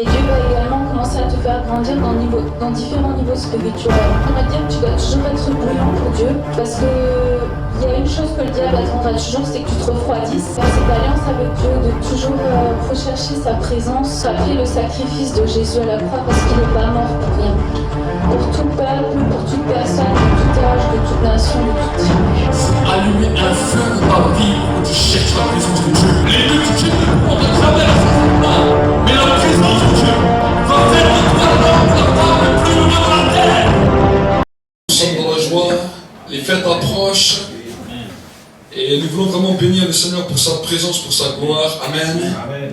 Et Dieu va également commencer à te faire grandir dans différents niveaux spirituels. On va dire que tu dois toujours être bouillant pour Dieu, parce que il y a une chose que le diable attendra toujours, c'est que tu te refroidisses. Dans cette alliance avec Dieu, de toujours rechercher sa présence, rappeler le sacrifice de Jésus à la croix, parce qu'il n'est pas mort pour rien. Pour tout peuple, pour toute personne, de tout âge, de toute nation, de toute tribu. Allumer un feu dans ta vie où tu cherches la présence de Dieu. Les multitudes ne pourront te traverser, mais la présence de Dieu va faire de toi l'homme, la femme le plus heureux de la terre. Nous sommes dans la joie, les fêtes approchent. Et nous voulons vraiment bénir le Seigneur pour sa présence, pour sa gloire. Amen. Amen.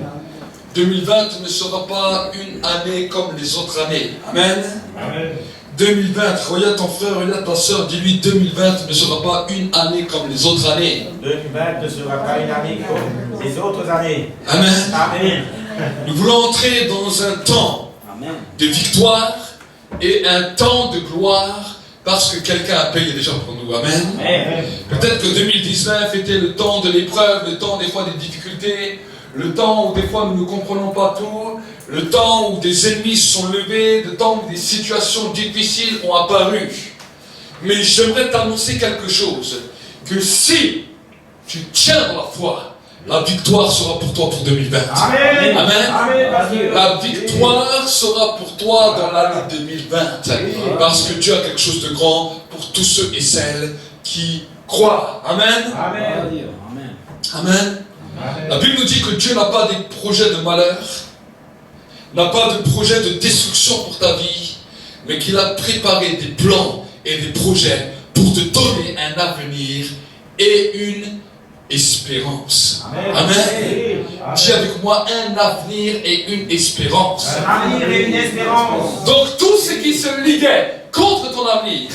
2020 ne sera pas une année comme les autres années. Amen. Amen. 2020, regarde ton frère, regarde ta soeur, dis-lui 2020 ne sera pas une année comme les autres années. 2020 ne sera pas une année comme les autres années. Amen. Amen. Nous voulons entrer dans un temps de victoire et un temps de gloire. Parce que quelqu'un a payé déjà pour nous. Amen. Peut-être que 2019 était le temps de l'épreuve, le temps des fois des difficultés, le temps où des fois nous ne comprenons pas tout, le temps où des ennemis se sont levés, le temps où des situations difficiles ont apparu. Mais j'aimerais t'annoncer quelque chose, que si tu tiens dans la foi, la victoire sera pour toi pour 2020. Amen. Amen. Amen. La victoire sera pour toi dans l'année 2020. Parce que Dieu a quelque chose de grand pour tous ceux et celles qui croient. Amen. Amen. Amen. La Bible nous dit que Dieu n'a pas des projets de malheur, n'a pas de projet de destruction pour ta vie, mais qu'il a préparé des plans et des projets pour te donner un avenir et une espérance. Amen. Amen. Dis avec moi un avenir et une espérance. Un avenir et une espérance. Donc tout ce qui se liguait contre ton avenir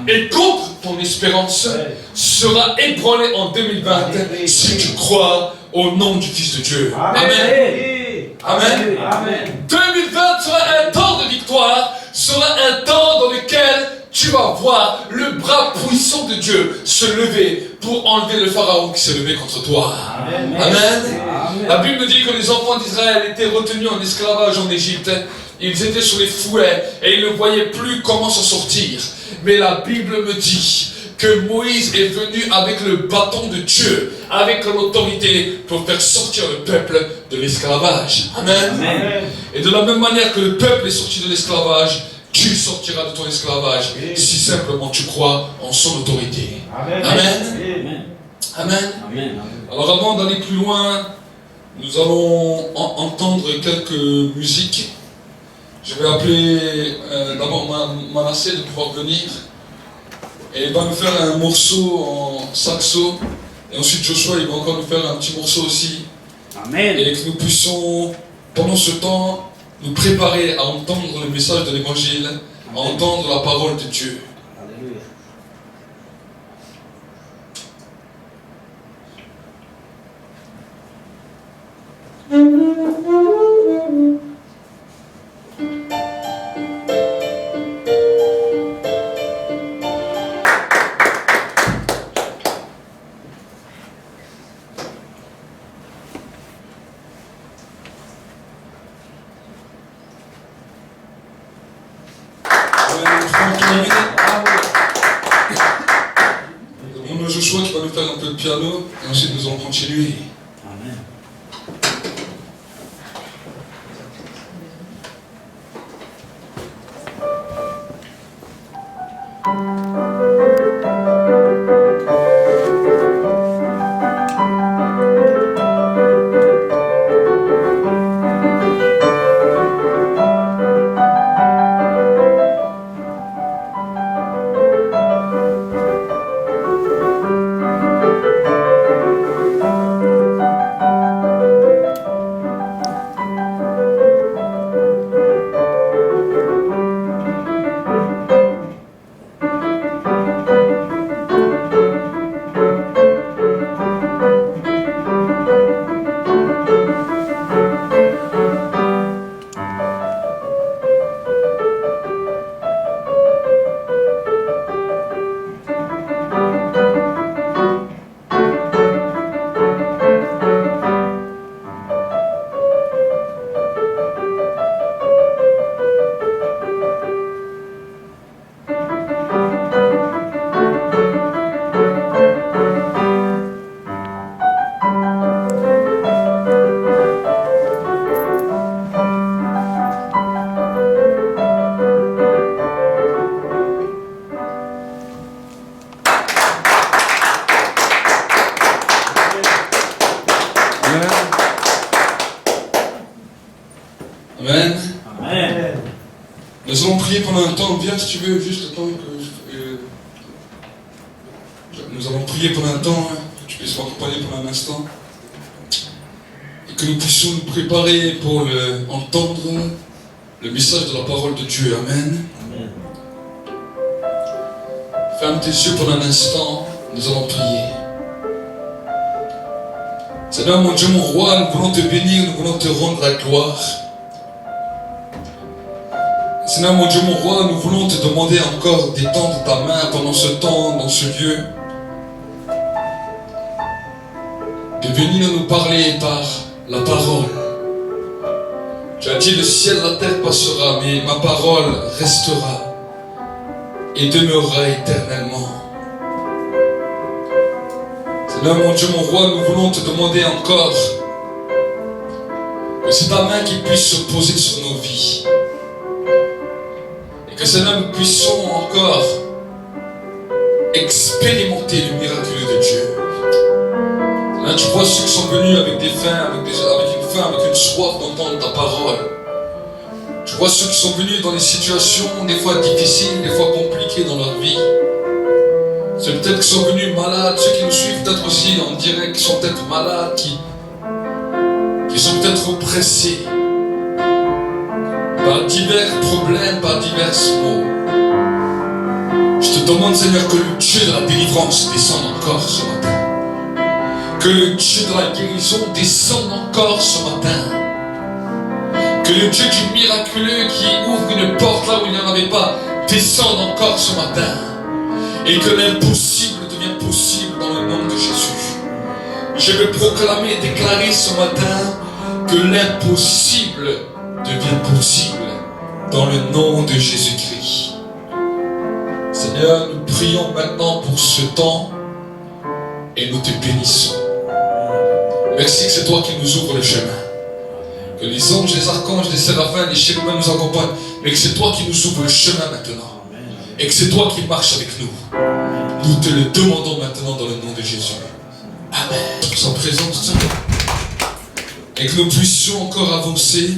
et contre ton espérance sera ébranlé en 2020 si tu crois au nom du Fils de Dieu. Amen. Amen. Amen. 2020 sera un temps de victoire, sera un temps dans lequel tu vas voir le bras puissant de Dieu se lever pour enlever le pharaon qui s'est levé contre toi. Amen. Amen. La Bible dit que les enfants d'Israël étaient retenus en esclavage en Égypte. Ils étaient sur les fouets et ils ne voyaient plus comment s'en sortir. Mais la Bible me dit que Moïse est venu avec le bâton de Dieu, avec l'autorité pour faire sortir le peuple de l'esclavage. Amen. Amen. Et de la même manière que le peuple est sorti de l'esclavage, tu sortiras de ton esclavage si simplement tu crois en son autorité. Amen. Amen. Amen. Amen. Alors avant d'aller plus loin, nous allons entendre quelques musiques. Je vais appeler d'abord Manassé de pouvoir venir. Et il va nous faire un morceau en saxo. Et ensuite Joshua, il va encore nous faire un petit morceau aussi. Amen. Et que nous puissions, pendant ce temps, nous préparer à entendre le message de l'évangile, à entendre la parole de Dieu. Alléluia. On a Joshua qui va nous faire un peu de piano et ensuite nous allons continuer. Amen. Amen. Amen. Nous allons prier pendant un temps. Viens si tu veux, juste le temps que... nous allons prier pendant un temps. Que tu puisses m'accompagner pendant un instant. Et que nous puissions nous préparer pour entendre le message de la parole de Dieu. Amen. Amen. Ferme tes yeux pendant un instant. Nous allons prier. Seigneur mon Dieu, mon roi, nous voulons te bénir, nous voulons te rendre la gloire. Seigneur mon Dieu, mon roi, nous voulons te demander encore d'étendre ta main pendant ce temps, dans ce lieu. De venir nous parler par la parole. Tu as dit, le ciel, la terre passera, mais ma parole restera et demeurera éternellement. Seigneur mon Dieu, mon roi, nous voulons te demander encore que c'est ta main qui puisse se poser sur nos vies. Et que Seigneur, nous puissions encore expérimenter le miraculeux de Dieu. Là, tu vois ceux qui sont venus avec des fins, avec une faim, avec une soif d'entendre ta parole. Tu vois ceux qui sont venus dans des situations des fois difficiles, des fois compliquées dans leur vie. Ceux peut-être qui sont venus malades, ceux qui nous suivent peut-être aussi en direct, qui sont peut-être malades, qui sont peut-être oppressés par divers problèmes, par divers maux. Je te demande, Seigneur, que le Dieu de la délivrance descende encore ce matin. Que le Dieu de la guérison descende encore ce matin. Que le Dieu du miraculeux qui ouvre une porte là où il n'y en avait pas descende encore ce matin. Et que l'impossible devienne possible dans le nom de Jésus. Je veux proclamer et déclarer ce matin que l'impossible devient possible dans le nom de Jésus-Christ. Seigneur, nous prions maintenant pour ce temps et nous te bénissons. Merci que c'est toi qui nous ouvres le chemin. Que les anges, les archanges, les séraphins, les chérubins nous accompagnent, mais que c'est toi qui nous ouvres le chemin maintenant. Et que c'est toi qui marches avec nous. Nous te le demandons maintenant dans le nom de Jésus. Amen. Sans présence, Seigneur. Et que nous puissions encore avancer.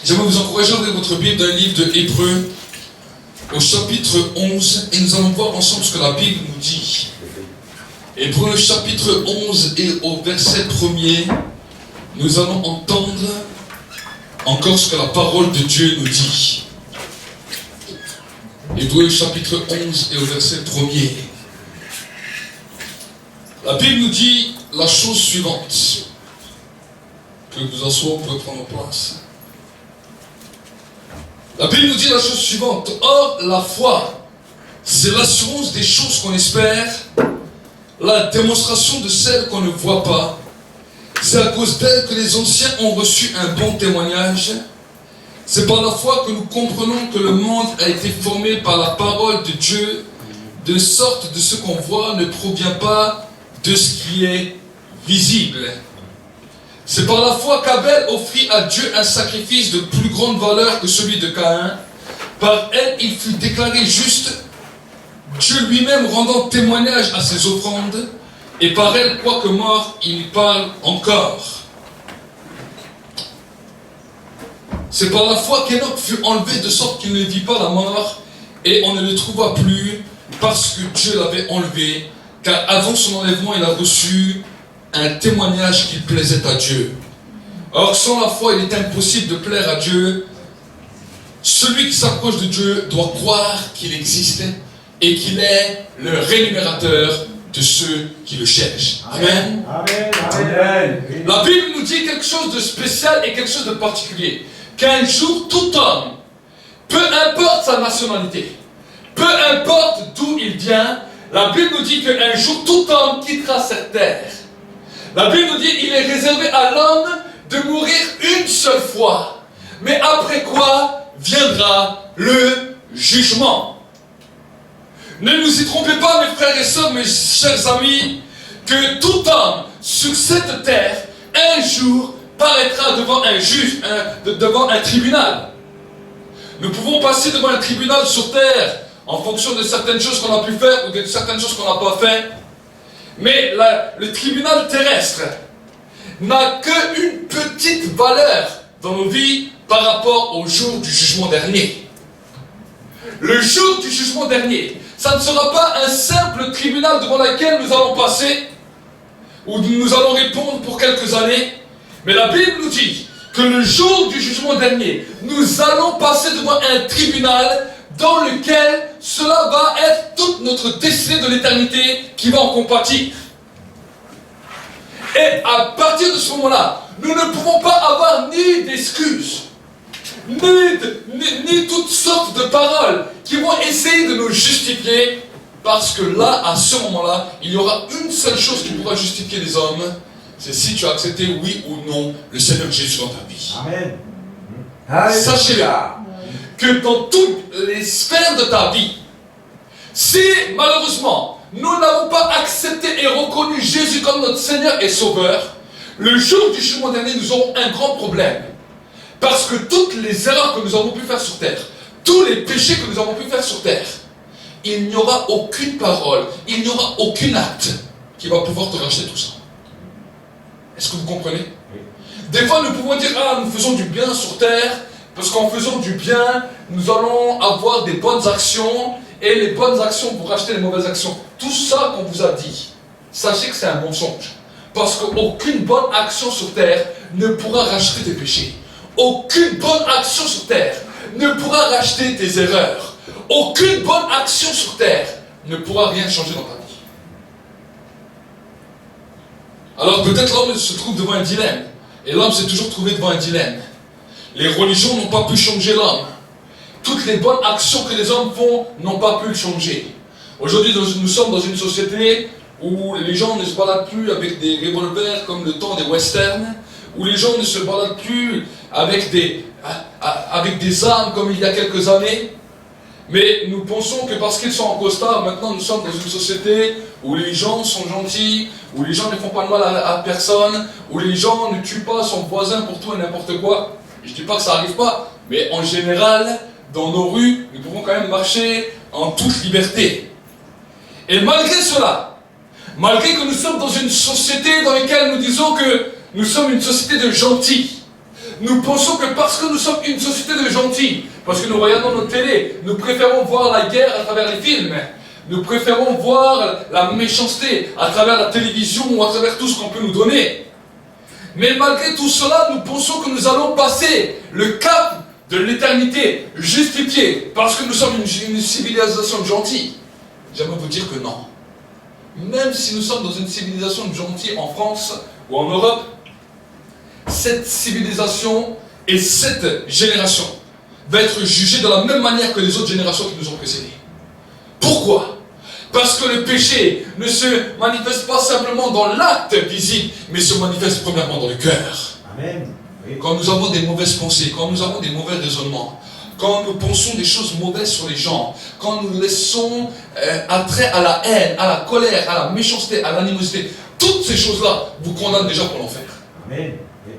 J'aimerais vous encourager à ouvrir votre Bible d'un livre de Hébreux au chapitre 11 et nous allons voir ensemble ce que la Bible nous dit. Hébreux chapitre 11 et au verset 1er, nous allons entendre encore ce que la parole de Dieu nous dit. Hébreux chapitre 11 et au verset 1er. La Bible nous dit la chose suivante. Que vous en soyez, vous pouvez prendre place. La Bible nous dit la chose suivante. Or, la foi, c'est l'assurance des choses qu'on espère, la démonstration de celles qu'on ne voit pas. C'est à cause d'elle que les anciens ont reçu un bon témoignage. C'est par la foi que nous comprenons que le monde a été formé par la parole de Dieu, de sorte que ce qu'on voit ne provient pas de ce qui est visible. C'est par la foi qu'Abel offrit à Dieu un sacrifice de plus grande valeur que celui de Caïn. Par elle, il fut déclaré juste, Dieu lui-même rendant témoignage à ses offrandes, et par elle, quoique mort, il parle encore. C'est par la foi qu'Enoch fut enlevé de sorte qu'il ne vit pas la mort, et on ne le trouva plus, parce que Dieu l'avait enlevé, car avant son enlèvement, il a reçu un témoignage qu'il plaisait à Dieu. Or, sans la foi, il est impossible de plaire à Dieu. Celui qui s'approche de Dieu doit croire qu'il existe et qu'il est le rémunérateur de ceux qui le cherchent. Amen. Amen. Amen. La Bible nous dit quelque chose de spécial et quelque chose de particulier. Qu'un jour, tout homme, peu importe sa nationalité, peu importe d'où il vient, la Bible nous dit qu'un jour, tout homme quittera cette terre. La Bible nous dit qu'il est réservé à l'homme de mourir une seule fois. Mais après quoi viendra le jugement. Ne nous y trompez pas, mes frères et sœurs, mes chers amis, que tout homme sur cette terre, un jour, paraîtra devant un juge, devant un tribunal. Nous pouvons passer devant un tribunal sur terre en fonction de certaines choses qu'on a pu faire ou de certaines choses qu'on n'a pas fait. Mais le tribunal terrestre n'a qu'une petite valeur dans nos vies par rapport au jour du jugement dernier. Le jour du jugement dernier, ça ne sera pas un simple tribunal devant lequel nous allons passer, où nous allons répondre pour quelques années, mais la Bible nous dit que le jour du jugement dernier, nous allons passer devant un tribunal dans lequel cela va être toute notre destinée de l'éternité qui va en compatir. Et à partir de ce moment-là, nous ne pouvons pas avoir ni d'excuses, ni toutes sortes de paroles qui vont essayer de nous justifier, parce que là, à ce moment-là, il y aura une seule chose qui pourra justifier les hommes, c'est si tu as accepté, oui ou non, le Seigneur Jésus dans ta vie. Amen. Sachez-le, que dans toutes les sphères de ta vie, si malheureusement, nous n'avons pas accepté et reconnu Jésus comme notre Seigneur et Sauveur, le jour du jugement dernier, nous aurons un grand problème. Parce que toutes les erreurs que nous avons pu faire sur terre, tous les péchés que nous avons pu faire sur terre, il n'y aura aucune parole, il n'y aura aucun acte qui va pouvoir te racheter tout ça. Est-ce que vous comprenez? Oui. Des fois, nous pouvons dire, ah, nous faisons du bien sur terre, parce qu'en faisant du bien, nous allons avoir des bonnes actions, et les bonnes actions vont racheter les mauvaises actions. Tout ça qu'on vous a dit, sachez que c'est un mensonge. Parce qu'aucune bonne action sur terre ne pourra racheter tes péchés. Aucune bonne action sur terre ne pourra racheter tes erreurs. Aucune bonne action sur terre ne pourra rien changer dans ta vie. Alors peut-être l'homme se trouve devant un dilemme. Et l'homme s'est toujours trouvé devant un dilemme. Les religions n'ont pas pu changer l'homme. Toutes les bonnes actions que les hommes font n'ont pas pu le changer. Aujourd'hui, nous sommes dans une société où les gens ne se baladent plus avec des revolvers comme le temps des westerns, où les gens ne se baladent plus avec des armes comme il y a quelques années. Mais nous pensons que parce qu'ils sont en costard, maintenant nous sommes dans une société où les gens sont gentils, où les gens ne font pas de mal à personne, où les gens ne tuent pas son voisin pour tout et n'importe quoi. Je ne dis pas que ça n'arrive pas, mais en général, dans nos rues, nous pouvons quand même marcher en toute liberté. Et malgré cela, malgré que nous sommes dans une société dans laquelle nous disons que nous sommes une société de gentils, nous pensons que parce que nous sommes une société de gentils, parce que nous regardons notre télé, nous préférons voir la guerre à travers les films, nous préférons voir la méchanceté à travers la télévision ou à travers tout ce qu'on peut nous donner. Mais malgré tout cela, nous pensons que nous allons passer le cap de l'éternité justifié parce que nous sommes une civilisation de gentils. J'aimerais vous dire que non. Même si nous sommes dans une civilisation de gentils en France ou en Europe, cette civilisation et cette génération va être jugée de la même manière que les autres générations qui nous ont précédés. Pourquoi? Parce que le péché ne se manifeste pas simplement dans l'acte visible, mais se manifeste premièrement dans le cœur. Amen. Oui. Quand nous avons des mauvaises pensées, quand nous avons des mauvais raisonnements, quand nous pensons des choses mauvaises sur les gens, quand nous laissons attrait à la haine, à la colère, à la méchanceté, à l'animosité, toutes ces choses-là vous condamnent déjà pour l'enfer. Amen. Oui.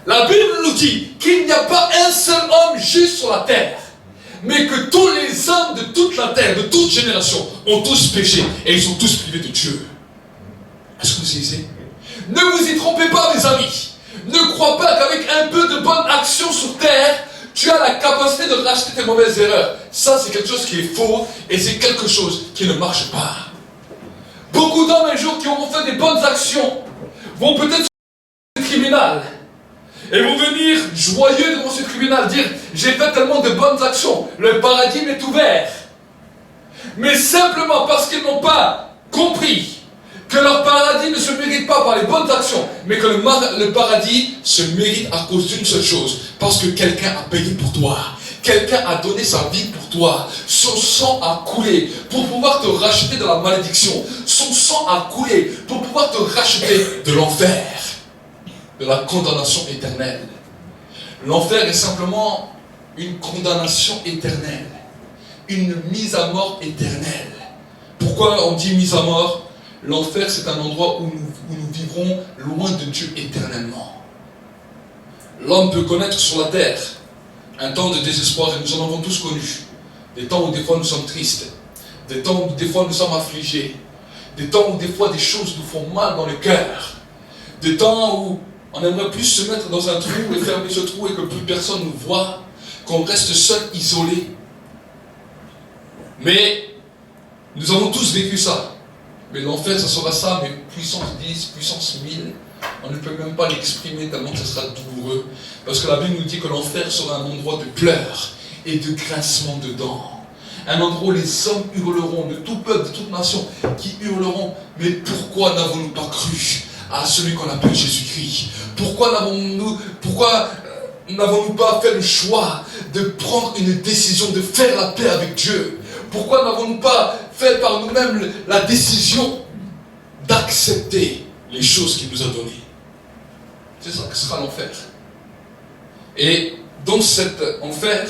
La Bible nous dit qu'il n'y a pas un seul homme juste sur la terre, mais que tous les hommes de toute la terre, de toute génération, ont tous péché et ils sont tous privés de Dieu. Est-ce que vous saisissez? Ne vous y trompez pas, mes amis. Ne crois pas qu'avec un peu de bonne action sur terre, tu as la capacité de racheter tes mauvaises erreurs. Ça, c'est quelque chose qui est faux et c'est quelque chose qui ne marche pas. Beaucoup d'hommes un jour qui auront fait des bonnes actions vont peut-être sur le tribunal et vont venir joyeux devant ce tribunal dire « J'ai fait tellement de bonnes actions, le paradis m'est ouvert. » Mais simplement parce qu'ils n'ont pas compris que leur paradis ne se mérite pas par les bonnes actions, mais que le paradis se mérite à cause d'une seule chose, parce que quelqu'un a payé pour toi. Quelqu'un a donné sa vie pour toi. Son sang a coulé pour pouvoir te racheter de la malédiction. Son sang a coulé pour pouvoir te racheter de l'enfer, de la condamnation éternelle. L'enfer est simplement une condamnation éternelle, une mise à mort éternelle. Pourquoi on dit mise à mort? L'enfer, c'est un endroit où nous vivrons loin de Dieu éternellement. L'homme peut connaître sur la terre un temps de désespoir, et nous en avons tous connu. Des temps où des fois nous sommes tristes, des temps où des fois nous sommes affligés, des temps où des fois des choses nous font mal dans le cœur, des temps où On aimerait plus se mettre dans un trou et fermer ce trou et que plus personne nous voit, qu'on reste seul, isolé. Mais nous avons tous vécu ça. Mais l'enfer, ça sera ça, mais puissance 10, puissance 1000. On ne peut même pas l'exprimer tellement que ce sera douloureux. Parce que la Bible nous dit que l'enfer sera un endroit de pleurs et de grincement de dents. Un endroit où les hommes hurleront, de tout peuple, de toute nation, qui hurleront. Mais pourquoi n'avons-nous pas cru à celui qu'on appelle Jésus-Christ? Pourquoi n'avons-nous pas fait le choix de prendre une décision, de faire la paix avec Dieu? Pourquoi n'avons-nous pas fait par nous-mêmes la décision d'accepter les choses qu'il nous a données? C'est ça que sera l'enfer. Et dans cet enfer,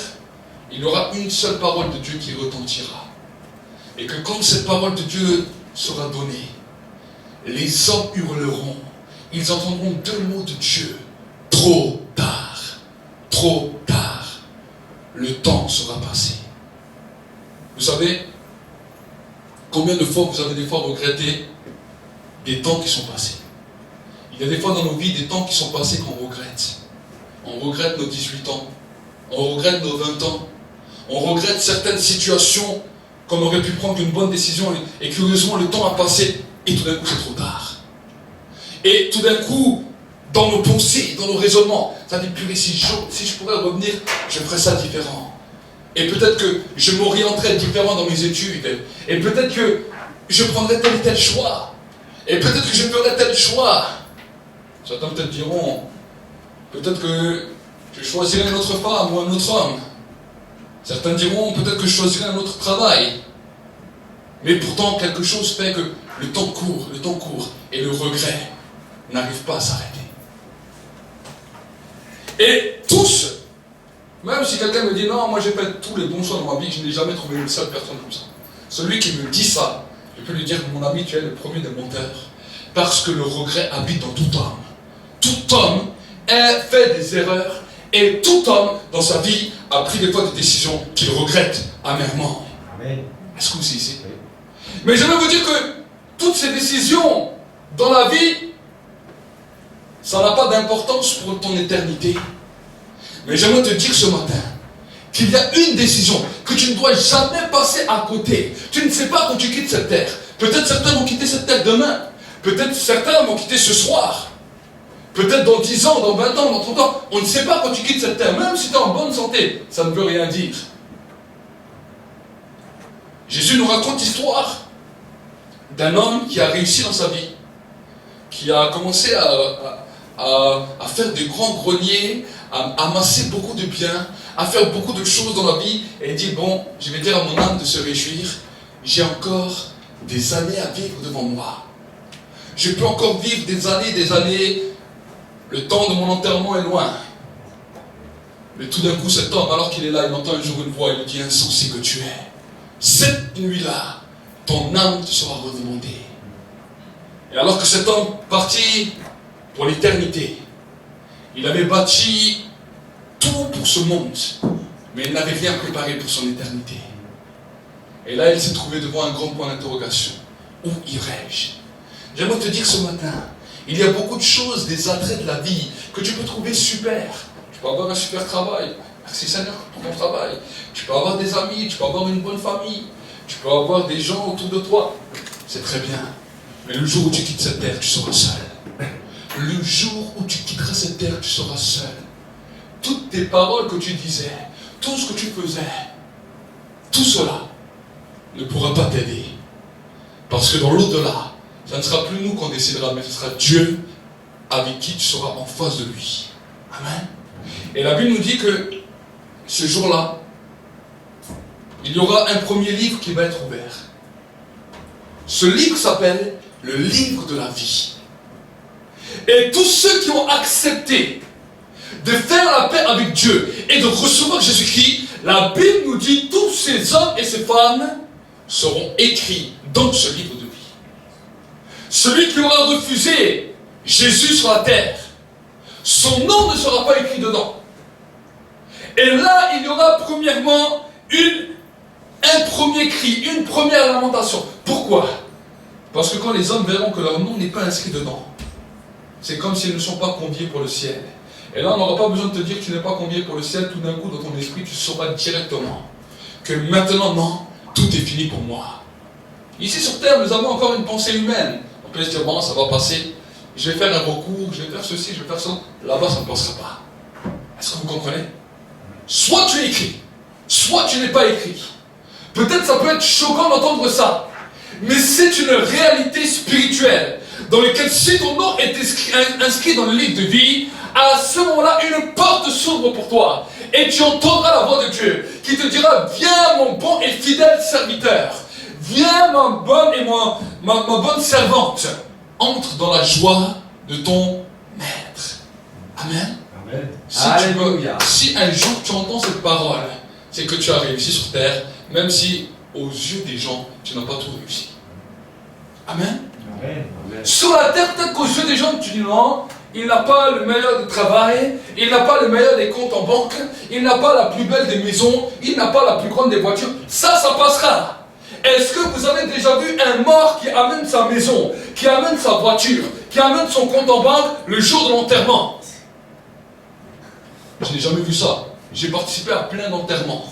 il y aura une seule parole de Dieu qui retentira. Et que quand cette parole de Dieu sera donnée, les hommes hurleront, ils entendront deux mots de Dieu. Trop tard, le temps sera passé. Vous savez, combien de fois vous avez des fois regretté des temps qui sont passés? Il y a des fois dans nos vies des temps qui sont passés qu'on regrette. On regrette nos 18 ans, on regrette nos 20 ans, on regrette certaines situations qu'on aurait pu prendre une bonne décision et curieusement le temps a passé et tout d'un coup c'est trop tard. Et tout d'un coup, dans nos pensées, dans nos raisonnements, ça dit purée, si je pourrais revenir, je ferais ça différent. Et peut-être que je m'orienterais différent dans mes études. Et peut-être que je prendrais tel et tel choix. Et peut-être que je ferais tel choix. Certains peut-être diront, peut-être que je choisirais une autre femme ou un autre homme. Certains diront, peut-être que je choisirais un autre travail. Mais pourtant, quelque chose fait que le temps court, et le regret n'arrive pas à s'arrêter. Et tous, même si quelqu'un me dit non, moi j'ai fait tous les bons choix dans ma vie, je n'ai jamais trouvé une seule personne comme ça. Celui qui me dit ça, je peux lui dire, mon ami, tu es le premier des menteurs. Parce que le regret habite dans tout homme. Tout homme fait des erreurs et tout homme dans sa vie a pris des fois des décisions qu'il regrette amèrement. Amen. Est-ce que vous ici? Mais je vais vous dire que toutes ces décisions dans la vie, ça n'a pas d'importance pour ton éternité. Mais j'aimerais te dire ce matin qu'il y a une décision que tu ne dois jamais passer à côté. Tu ne sais pas quand tu quittes cette terre. Peut-être certains vont quitter cette terre demain. Peut-être certains vont quitter ce soir. Peut-être dans 10 ans, dans 20 ans, dans 30 ans. On ne sait pas quand tu quittes cette terre. Même si tu es en bonne santé, ça ne veut rien dire. Jésus nous raconte l'histoire d'un homme qui a réussi dans sa vie. Qui a commencé à faire des grands greniers, à amasser beaucoup de biens, à faire beaucoup de choses dans la vie, et il dit, bon, je vais dire à mon âme de se réjouir, j'ai encore des années à vivre devant moi. Je peux encore vivre des années, le temps de mon enterrement est loin. Mais tout d'un coup, cet homme, alors qu'il est là, il entend un jour une voix, il lui dit, insensé que tu es, cette nuit-là, ton âme te sera redemandée. Et alors que cet homme partit pour l'éternité, il avait bâti tout pour ce monde, mais il n'avait rien préparé pour son éternité. Et là, il s'est trouvé devant un grand point d'interrogation. Où irai-je? J'aimerais te dire ce matin, il y a beaucoup de choses, des attraits de la vie, que tu peux trouver super. Tu peux avoir un super travail. Merci Seigneur pour ton travail. Tu peux avoir des amis, tu peux avoir une bonne famille. Tu peux avoir des gens autour de toi. C'est très bien. Mais le jour où tu quittes cette terre, tu seras seul. Le jour où tu quitteras cette terre, tu seras seul. Toutes tes paroles que tu disais, tout ce que tu faisais, tout cela ne pourra pas t'aider. Parce que dans l'au-delà, ça ne sera plus nous qu'on décidera, mais ce sera Dieu avec qui tu seras en face de lui. Amen. Et la Bible nous dit que ce jour-là, il y aura un premier livre qui va être ouvert. Ce livre s'appelle le livre de la vie. Et tous ceux qui ont accepté de faire la paix avec Dieu et de recevoir Jésus-Christ, la Bible nous dit tous ces hommes et ces femmes seront écrits dans ce livre de vie. Celui qui aura refusé Jésus sur la terre, son nom ne sera pas écrit dedans. Et là, il y aura premièrement un premier cri, une première lamentation. Pourquoi? Parce que quand les hommes verront que leur nom n'est pas inscrit dedans, c'est comme s'ils ne sont pas conviés pour le ciel. Et là, on n'aura pas besoin de te dire que tu n'es pas convié pour le ciel. Tout d'un coup, dans ton esprit, tu sauras directement que maintenant, non, tout est fini pour moi. Ici sur terre, nous avons encore une pensée humaine. On peut se dire, bon, ça va passer. Je vais faire un recours, je vais faire ceci, je vais faire ça. Là-bas, ça ne passera pas. Est-ce que vous comprenez? Soit tu es écrit, soit tu n'es pas écrit. Peut-être ça peut être choquant d'entendre ça. Mais c'est une réalité spirituelle dans laquelle si ton nom est inscrit dans le livre de vie, à ce moment-là, une porte s'ouvre pour toi. Et tu entendras la voix de Dieu qui te dira, viens mon bon et fidèle serviteur. Viens ma bonne et ma bonne servante. Entre dans la joie de ton maître. Amen. Amen. Si un jour tu entends cette parole, c'est que tu as réussi sur terre, même si aux yeux des gens, tu n'as pas tout réussi. Amen. Amen. Sur la terre, peut-être qu'aux yeux des gens, tu dis non, il n'a pas le meilleur du travail, il n'a pas le meilleur des comptes en banque, il n'a pas la plus belle des maisons, il n'a pas la plus grande des voitures. Ça passera. Est-ce que vous avez déjà vu un mort qui amène sa maison, qui amène sa voiture, qui amène son compte en banque le jour de l'enterrement? Je n'ai jamais vu ça. J'ai participé à plein d'enterrements.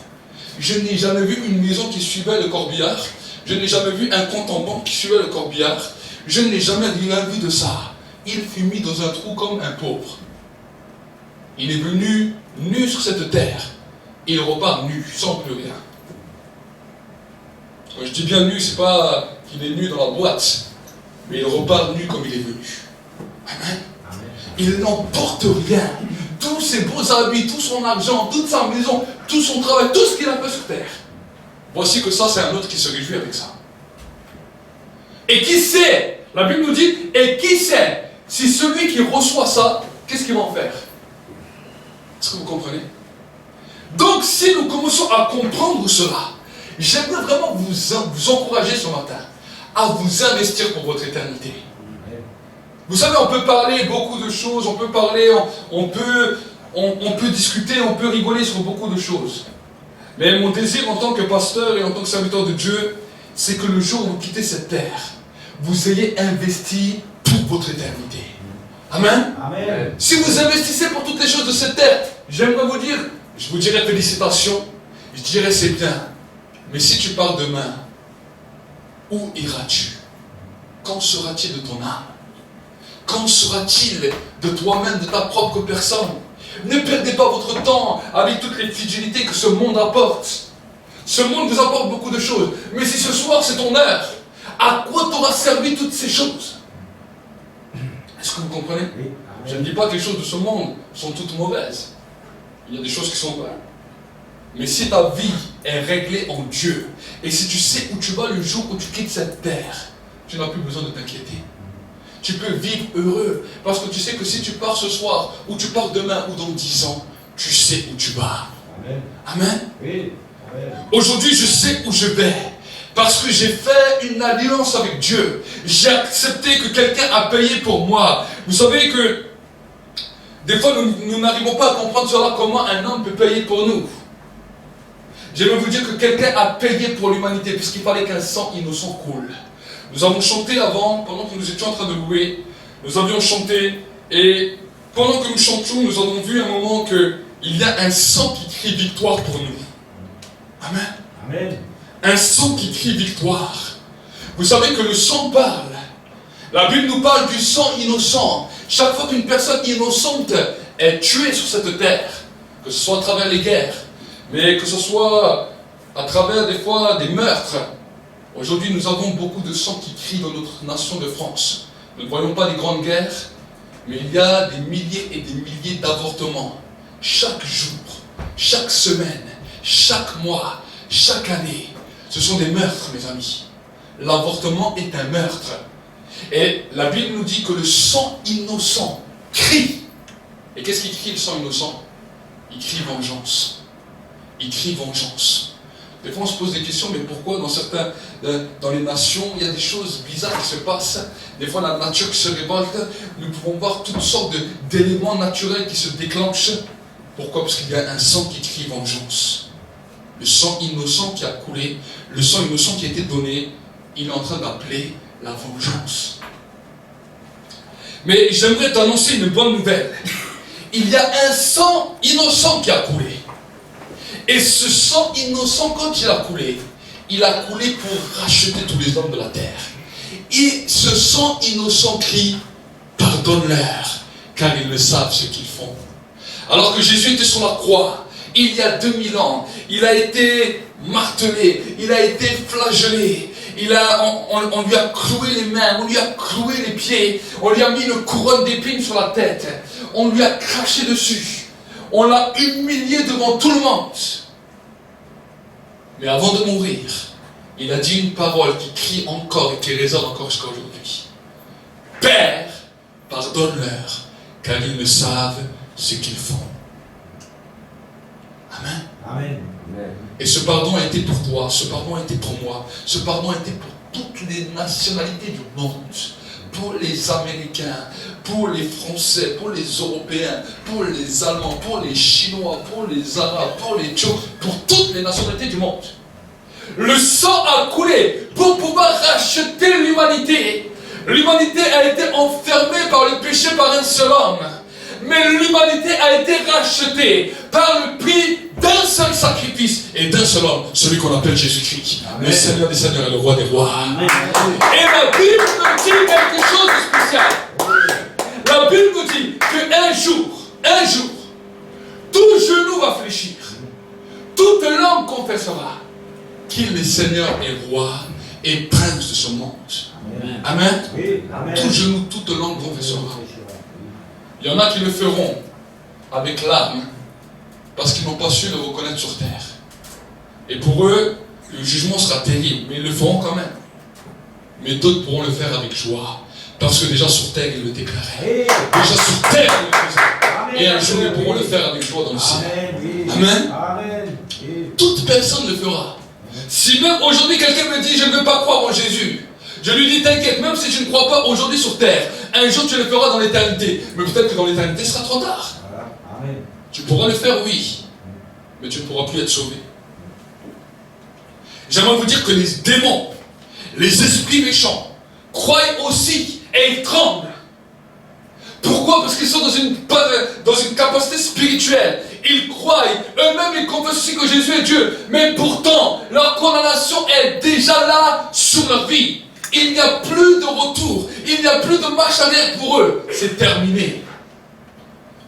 Je n'ai jamais vu une maison qui suivait le corbillard. Je n'ai jamais vu un compte en banque qui suivait le corbillard. Je n'ai jamais rien vu de ça. Il fut mis dans un trou comme un pauvre. Il est venu nu sur cette terre. Il repart nu, sans plus rien. Quand je dis bien nu, c'est pas qu'il est nu dans la boîte, mais il repart nu comme il est venu. Amen. Il n'emporte rien. Tous ses beaux habits, tout son argent, toute sa maison, tout son travail, tout ce qu'il a fait sur terre. Voici que ça, c'est un autre qui se réjouit avec ça. Et qui sait, la Bible nous dit, et qui sait si celui qui reçoit ça, qu'est-ce qu'il va en faire? Est-ce que vous comprenez? Donc, si nous commençons à comprendre cela, j'aimerais vraiment vous encourager ce matin à vous investir pour votre éternité. Vous savez, on peut parler beaucoup de choses, on peut parler, on peut discuter, on peut rigoler sur beaucoup de choses. Mais mon désir en tant que pasteur et en tant que serviteur de Dieu, c'est que le jour où vous quittez cette terre, vous ayez investi pour votre éternité. Amen. Amen. Si vous investissez pour toutes les choses de cette terre, j'aimerais vous dire, je vous dirais félicitations, je dirais c'est bien. Mais si tu pars demain, où iras-tu? Qu'en sera-t-il de ton âme? Qu'en sera-t-il de toi-même, de ta propre personne? Ne perdez pas votre temps avec toutes les fidélités que ce monde apporte. Ce monde vous apporte beaucoup de choses. Mais si ce soir c'est ton heure, à quoi t'aura servi toutes ces choses? Est-ce que vous comprenez? Oui. Je ne dis pas que les choses de ce monde sont toutes mauvaises. Il y a des choses qui sont bonnes. Mais si ta vie est réglée en Dieu, et si tu sais où tu vas le jour où tu quittes cette terre, tu n'as plus besoin de t'inquiéter. Tu peux vivre heureux, parce que tu sais que si tu pars ce soir, ou tu pars demain, ou dans 10 ans, tu sais où tu vas. Amen. Amen. Oui. Amen. Aujourd'hui, je sais où je vais, parce que j'ai fait une alliance avec Dieu. J'ai accepté que quelqu'un a payé pour moi. Vous savez que, des fois, nous n'arrivons pas à comprendre cela, comment un homme peut payer pour nous. J'aimerais vous dire que quelqu'un a payé pour l'humanité, puisqu'il fallait qu'un sang innocent coule. Nous avons chanté avant, pendant que nous étions en train de louer, nous avions chanté, et pendant que nous chantions, nous avons vu un moment qu'il y a un sang qui crie victoire pour nous. Amen. Amen. Un sang qui crie victoire. Vous savez que le sang parle. La Bible nous parle du sang innocent. Chaque fois qu'une personne innocente est tuée sur cette terre, que ce soit à travers les guerres, mais que ce soit à travers des fois des meurtres. Aujourd'hui, nous avons beaucoup de sang qui crie dans notre nation de France. Nous ne voyons pas les grandes guerres, mais il y a des milliers et des milliers d'avortements. Chaque jour, chaque semaine, chaque mois, chaque année. Ce sont des meurtres, mes amis. L'avortement est un meurtre. Et la Bible nous dit que le sang innocent crie. Et qu'est-ce qui crie le sang innocent? Il crie vengeance. Il crie vengeance. Des fois on se pose des questions, mais pourquoi dans les nations, il y a des choses bizarres qui se passent. Des fois la nature qui se révolte. Nous pouvons voir toutes sortes d'éléments naturels qui se déclenchent. Pourquoi? Parce qu'il y a un sang qui crie vengeance. Le sang innocent qui a coulé, le sang innocent qui a été donné, il est en train d'appeler la vengeance. Mais j'aimerais t'annoncer une bonne nouvelle. Il y a un sang innocent qui a coulé. Et ce sang innocent, quand il a coulé pour racheter tous les hommes de la terre. Et ce sang innocent crie, pardonne-leur, car ils ne savent ce qu'ils font. Alors que Jésus était sur la croix, il y a 2000 ans, il a été martelé, il a été flagellé, on lui a cloué les mains, on lui a cloué les pieds, on lui a mis une couronne d'épines sur la tête, on lui a craché dessus, on l'a humilié devant tout le monde. Mais avant de mourir, il a dit une parole qui crie encore et qui résonne encore jusqu'à aujourd'hui. Père, pardonne-leur, car ils ne savent ce qu'ils font. Amen. Amen. Et ce pardon a été pour toi, ce pardon a été pour moi, ce pardon a été pour toutes les nationalités du monde, pour les Américains, pour les Français, pour les Européens, pour les Allemands, pour les Chinois, pour les Arabes, pour les Turcs, pour toutes les nationalités du monde. Le sang a coulé pour pouvoir racheter l'humanité. L'humanité a été enfermée par le péché par un seul homme. Mais l'humanité a été rachetée par le prix d'un seul sacrifice et d'un seul homme, celui qu'on appelle Jésus-Christ, le Seigneur des Seigneurs et le Roi des Rois. Amen. Et la Bible nous dit quelque chose de spécial. La Bible nous dit qu'un jour, tout genou va fléchir, toute langue confessera qu'il est Seigneur et Roi et Prince de ce monde. Amen. Amen. Oui, amen. Tout genou, toute langue confessera. Il y en a qui le feront avec l'âme parce qu'ils n'ont pas su le reconnaître sur terre. Et pour eux, le jugement sera terrible, mais ils le feront quand même. Mais d'autres pourront le faire avec joie parce que déjà sur terre, ils le déclaraient. Déjà sur terre, ils le faisaient. Et un jour, ils pourront le faire avec joie dans le ciel. Amen. Toute personne le fera. Si même aujourd'hui, quelqu'un me dit, je ne veux pas croire en Jésus, je lui dis, t'inquiète, même si tu ne crois pas aujourd'hui sur terre, un jour tu le feras dans l'éternité. Mais peut-être que dans l'éternité, ce sera trop tard. Amen. Tu pourras le faire, oui, mais tu ne pourras plus être sauvé. J'aimerais vous dire que les démons, les esprits méchants, croient aussi et ils tremblent. Pourquoi? Parce qu'ils sont dans une capacité spirituelle. Ils croient, eux-mêmes ils confessent aussi que Jésus est Dieu. Mais pourtant, leur condamnation est déjà là sur leur vie. Il n'y a plus de retour, il n'y a plus de marche arrière pour eux. C'est terminé.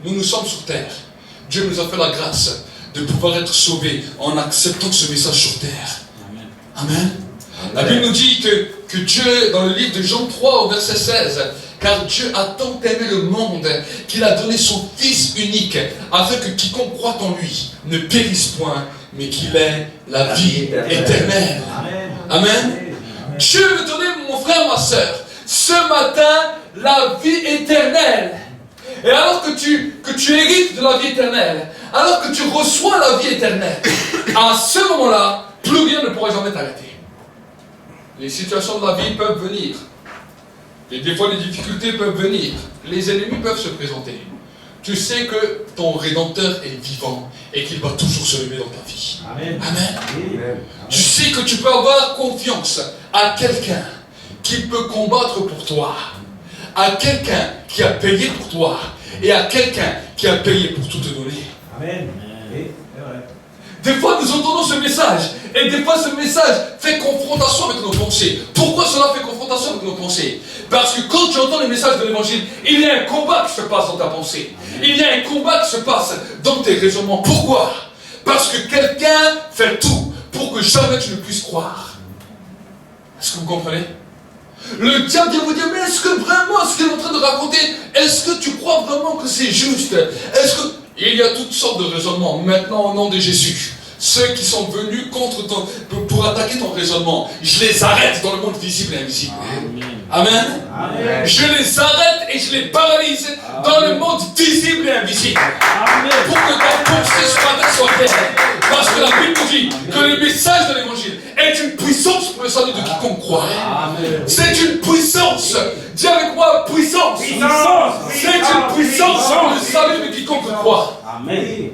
Nous sommes sur terre. Dieu nous a fait la grâce de pouvoir être sauvés en acceptant ce message sur terre. Amen. Amen. La Bible nous dit que Dieu, dans le livre de Jean 3 au verset 16, car Dieu a tant aimé le monde qu'il a donné son Fils unique, afin que quiconque croit en lui ne périsse point, mais qu'il ait la vie éternelle. Amen. Amen. Dieu veut donner, mon frère, ma soeur, ce matin, la vie éternelle. Et alors que tu hérites de la vie éternelle, alors que tu reçois la vie éternelle, à ce moment-là, plus rien ne pourra jamais t'arrêter. Les situations de la vie peuvent venir. Et des fois, les difficultés peuvent venir. Les ennemis peuvent se présenter. Tu sais que ton Rédempteur est vivant et qu'il va toujours se lever dans ta vie. Amen. Amen. Amen. Tu sais que tu peux avoir confiance à quelqu'un qui peut combattre pour toi, à quelqu'un qui a payé pour toi et à quelqu'un qui a payé pour tout te donner. Amen. Des fois, nous entendons ce message et des fois, ce message fait confrontation avec nos pensées. Pourquoi cela fait confrontation avec nos pensées? Parce que quand tu entends le message de l'évangile, il y a un combat qui se passe dans ta pensée. Il y a un combat qui se passe dans tes raisonnements. Pourquoi? Parce que quelqu'un fait tout pour que jamais tu ne puisses croire. Est-ce que vous comprenez? Le diable vient vous dire, mais est-ce que vraiment ce qu'il est en train de raconter, est-ce que tu crois vraiment que c'est juste? Est-ce que... Il y a toutes sortes de raisonnements. Maintenant, au nom de Jésus, ceux qui sont venus contre pour attaquer ton raisonnement, je les arrête dans le monde visible et invisible. Amen. Amen. Je les arrête et je les paralyse dans le monde visible et invisible. Amen. Pour que ta pensée soit claire. Parce que la Bible nous dit que le message de l'évangile est une puissance pour le salut de quiconque croit. C'est une puissance. Dis avec moi, puissance. C'est une puissance pour le salut de quiconque croit. Amen.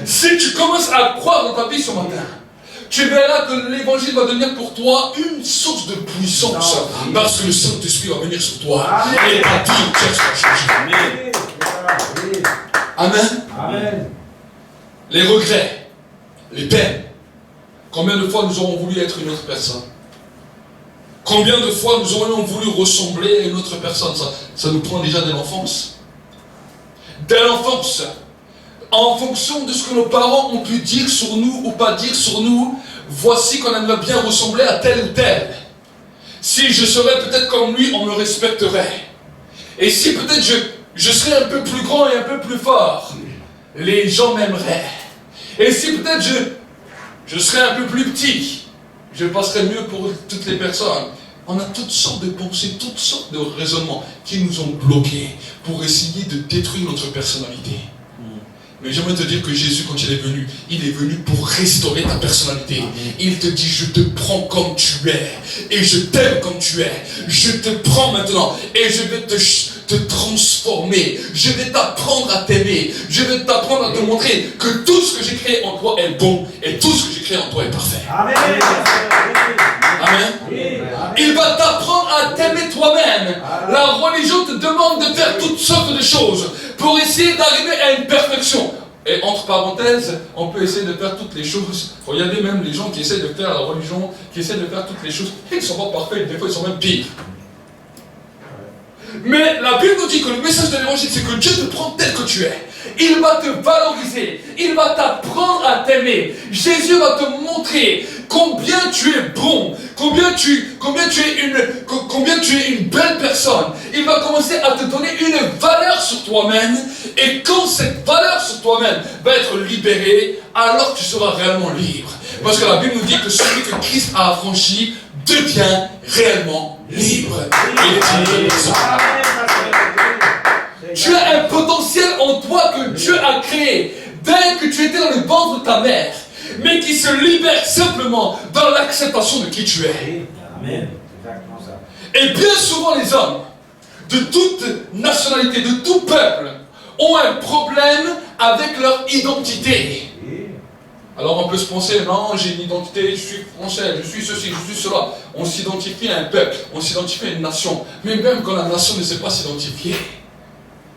Si tu commences à croire dans ta vie ce matin, tu verras que l'évangile va devenir pour toi une source de puissance. Parce que le Saint-Esprit va venir sur toi. Et ta vie entière sera changée. Amen. Amen. Les regrets, les peines. Combien de fois nous aurons voulu être une autre personne? Combien de fois nous aurions voulu ressembler à une autre personne? Ça nous prend déjà dès l'enfance. Dès l'enfance. En fonction de ce que nos parents ont pu dire sur nous ou pas dire sur nous, voici qu'on aimerait bien ressembler à tel ou tel. Si je serais peut-être comme lui, on me respecterait. Et si peut-être je serais un peu plus grand et un peu plus fort, les gens m'aimeraient. Et si peut-être je serais un peu plus petit, je passerais mieux pour toutes les personnes. On a toutes sortes de pensées, toutes sortes de raisonnements qui nous ont bloqués pour essayer de détruire notre personnalité. Mais j'aimerais te dire que Jésus, quand il est venu pour restaurer ta personnalité. Il te dit, je te prends comme tu es, et je t'aime comme tu es. Je te prends maintenant, et je vais te transformer. Je vais t'apprendre à t'aimer. Je vais t'apprendre à te montrer que tout ce que j'ai créé en toi est bon, et tout ce que j'ai créé en toi est parfait. Amen. Amen. Il va t'apprendre à t'aimer toi-même. La religion te demande de faire toutes sortes de choses pour essayer d'arriver à une perfection. Et entre parenthèses, on peut essayer de faire toutes les choses. Regardez même les gens qui essaient de faire la religion, qui essaient de faire toutes les choses. Ils ne sont pas parfaits, des fois ils sont même pires. Mais la Bible nous dit que le message de l'évangile, c'est que Dieu te prend tel que tu es. Il va te valoriser. Il va t'apprendre à t'aimer. Jésus va te montrer combien tu es bon, combien tu es une belle personne. Il va commencer à te donner une valeur sur toi-même. Et quand cette valeur sur toi-même va être libérée, alors tu seras réellement libre. Parce que la Bible nous dit que celui que Christ a affranchi devient réellement libre. Tu as un potentiel en toi que Dieu a créé dès que tu étais dans le ventre de ta mère, mais qui se libère simplement dans l'acceptation de qui tu es. Amen. Exactement ça. Et bien souvent les hommes, de toute nationalité, de tout peuple, ont un problème avec leur identité. Alors on peut se penser, non, j'ai une identité, je suis français, je suis ceci, je suis cela. On s'identifie à un peuple, on s'identifie à une nation. Mais même quand la nation ne sait pas s'identifier,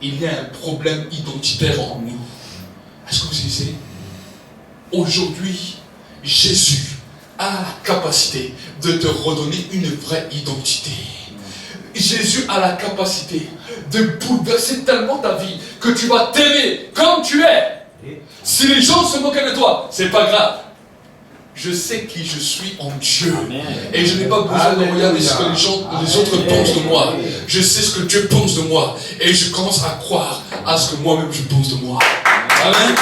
il y a un problème identitaire en nous. Est-ce que vous savez? Aujourd'hui, Jésus a la capacité de te redonner une vraie identité. Jésus a la capacité de bouleverser tellement ta vie que tu vas t'aimer comme tu es. Si les gens se moquent de toi, c'est pas grave. Je sais qui je suis en Dieu. Et je n'ai pas besoin de regarder ce que les autres pensent de moi. Je sais ce que Dieu pense de moi. Et je commence à croire à ce que moi-même je pense de moi. Amen.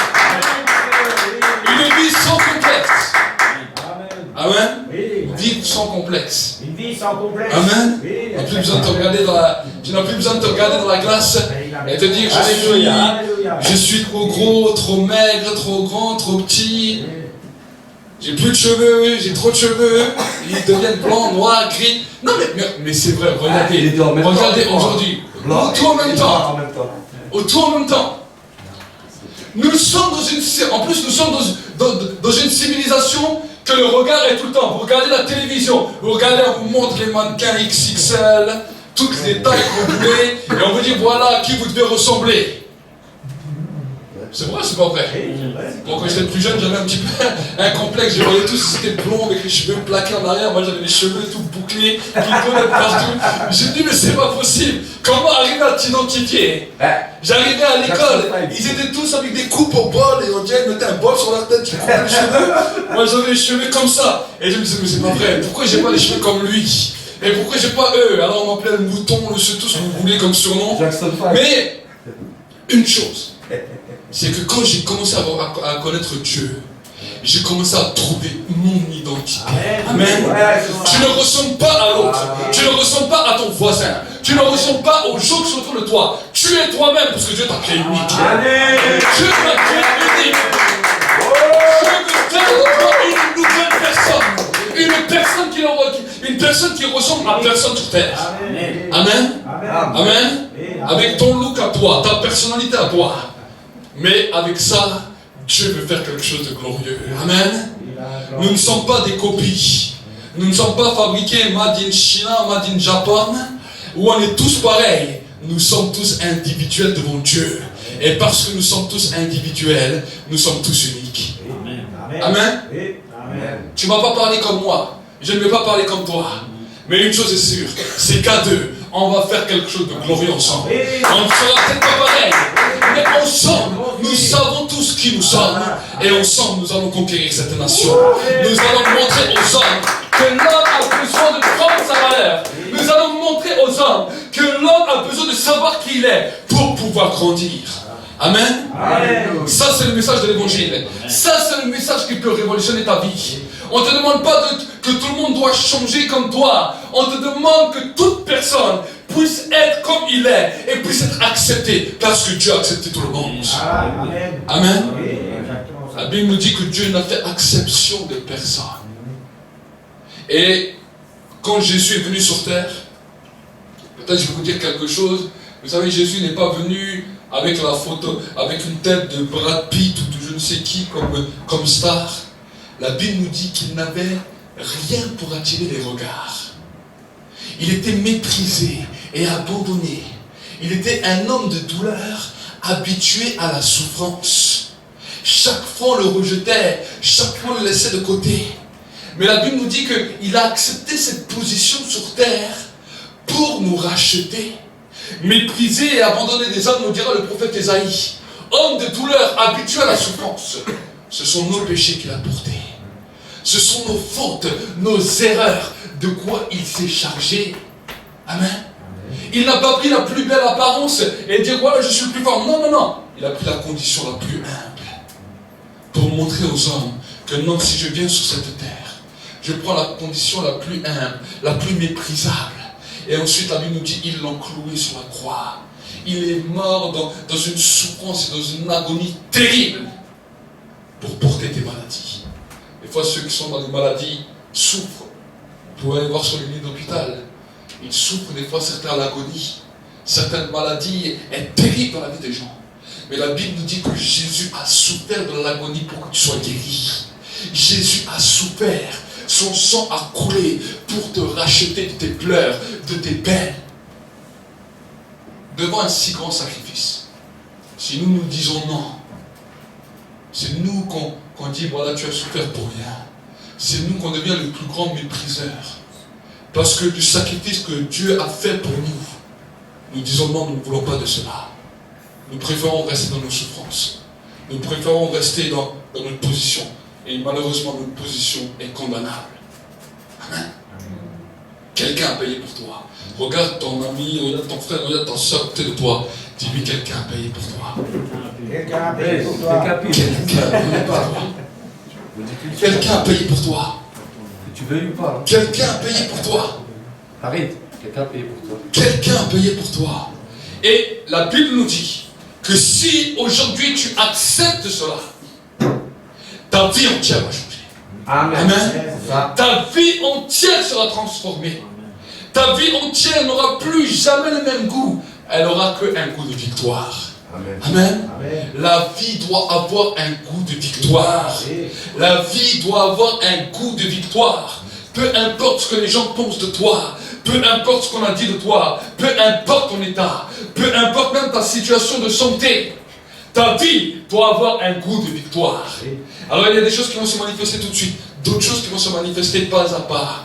Une vie sans complexe. Amen. Vivre sans complexe. Une vie sans complexe. Amen. Tu n'as plus besoin de te regarder dans la glace et te dire je suis trop gros, trop maigre, trop grand, trop petit. J'ai plus de cheveux, j'ai trop de cheveux. Ils deviennent blancs, noirs, gris. Non mais c'est vrai, regardez aujourd'hui. Tout en même temps. Tout en même temps. Nous sommes dans une civilisation que le regard est tout le temps. Vous regardez la télévision, vous regardez, on vous montre les mannequins XXL, toutes les tailles que vous voulez, et on vous dit voilà à qui vous devez ressembler. C'est vrai, c'est pas vrai. Bon, quand j'étais plus jeune, j'avais un petit peu un complexe. Je voyais tous, c'était blond avec les cheveux plaqués en arrière. Moi, j'avais les cheveux tout bouclés, qui tournaient partout. J'ai dit, mais c'est pas possible. Comment arriver à t'identifier? J'arrivais à l'école, ils étaient tous avec des coupes au bol, et on dirait, ils mettaient un bol sur la tête, tu coupais les cheveux. Moi, j'avais les cheveux comme ça. Et je me disais, mais c'est pas vrai. Pourquoi j'ai pas les cheveux comme lui? Et pourquoi j'ai pas eux? Alors, on m'appelait le mouton, tout ce que vous voulez comme surnom. Mais, une chose. C'est que quand j'ai commencé à connaître Dieu, j'ai commencé à trouver mon identité. Amen. Tu ne ressembles pas à l'autre. Tu ne ressembles pas à ton voisin. Tu ne ressembles pas aux gens qui sont autour de toi. Tu es toi-même parce que Dieu t'a créé unique. Dieu t'a créé unique. Dieu veut faire une nouvelle personne. Une personne qui ressemble à personne sur terre. Amen. Amen. Avec ton look à toi, ta personnalité à toi. Mais avec ça, Dieu veut faire quelque chose de glorieux. Amen. Nous ne sommes pas des copies. Nous ne sommes pas fabriqués made in China, made in Japan, où on est tous pareils. Nous sommes tous individuels devant Dieu. Et parce que nous sommes tous individuels, nous sommes tous uniques. Amen. Tu ne m'as pas parlé comme moi. Je ne vais pas parler comme toi. Mais une chose est sûre, c'est qu'à deux, on va faire quelque chose de glorieux ensemble. On ne sera peut-être pas pareil, mais ensemble, nous savons tous qui nous sommes. Et ensemble, nous allons conquérir cette nation. Nous allons montrer aux hommes que l'homme a besoin de prendre sa valeur. Nous allons montrer aux hommes que l'homme a besoin de savoir qui il est pour pouvoir grandir. Amen. Ça, c'est le message de l'évangile. Ça, c'est le message qui peut révolutionner ta vie. On ne te demande pas que tout le monde doit changer comme toi. On te demande que toute personne puisse être comme il est et puisse être acceptée parce que Dieu a accepté tout le monde. Amen. La Bible nous dit que Dieu n'a fait exception de personne. Et quand Jésus est venu sur terre, peut-être je vais vous dire quelque chose. Vous savez, Jésus n'est pas venu avec la photo, avec une tête de Brad Pitt ou de je ne sais qui comme star. La Bible nous dit qu'il n'avait rien pour attirer les regards. Il était méprisé et abandonné. Il était un homme de douleur, habitué à la souffrance. Chaque fois on le rejetait, chaque fois on le laissait de côté. Mais la Bible nous dit qu'il a accepté cette position sur terre pour nous racheter. Méprisé et abandonné des hommes, nous dira le prophète Ésaïe. Homme de douleur, habitué à la souffrance. Ce sont nos péchés qu'il a portés. Ce sont nos fautes, nos erreurs, de quoi il s'est chargé. Amen. Il n'a pas pris la plus belle apparence et dire voilà, je suis le plus fort. Non, non, non. Il a pris la condition la plus humble pour montrer aux hommes que non, si je viens sur cette terre, je prends la condition la plus humble, la plus méprisable. Et ensuite, la Bible nous dit ils l'ont cloué sur la croix. Il est mort dans une souffrance et dans une agonie terrible pour porter tes maladies. Des fois, ceux qui sont dans des maladies souffrent. Vous pouvez aller voir sur les lits d'hôpital. Ils souffrent des fois, certains à l'agonie. Certaines maladies sont terribles dans la vie des gens. Mais la Bible nous dit que Jésus a souffert de l'agonie pour que tu sois guéri. Jésus a souffert. Son sang a coulé pour te racheter de tes pleurs, de tes peines. Devant un si grand sacrifice, si nous nous disons non, c'est nous qu'on dit voilà, tu as souffert pour rien. C'est nous qu'on devient le plus grand mépriseur. Parce que du sacrifice que Dieu a fait pour nous, nous disons non, nous ne voulons pas de cela. Nous préférons rester dans nos souffrances. Nous préférons rester dans notre position. Et malheureusement, notre position est condamnable. Amen. Quelqu'un a payé pour toi. Regarde ton ami, regarde ton frère, regarde ton soeur à côté de toi. Dis-lui, quelqu'un a payé pour toi. Quelqu'un a payé pour toi. Quelqu'un a payé pour toi. Tu veux ou pas? Quelqu'un a payé pour toi. Arrête. Quelqu'un a payé pour toi. Quelqu'un a payé pour toi. Et la Bible nous dit que si aujourd'hui tu acceptes cela, ta vie entière va changer. Amen. Amen. Ta vie entière sera transformée. Ta vie entière n'aura plus jamais le même goût. Elle n'aura qu'un goût de victoire. Amen. Amen. Amen. La vie doit avoir un goût de victoire. La vie doit avoir un goût de victoire. Peu importe ce que les gens pensent de toi, peu importe ce qu'on a dit de toi, peu importe ton état, peu importe même ta situation de santé, ta vie doit avoir un goût de victoire. Alors il y a des choses qui vont se manifester tout de suite, d'autres choses qui vont se manifester pas à pas.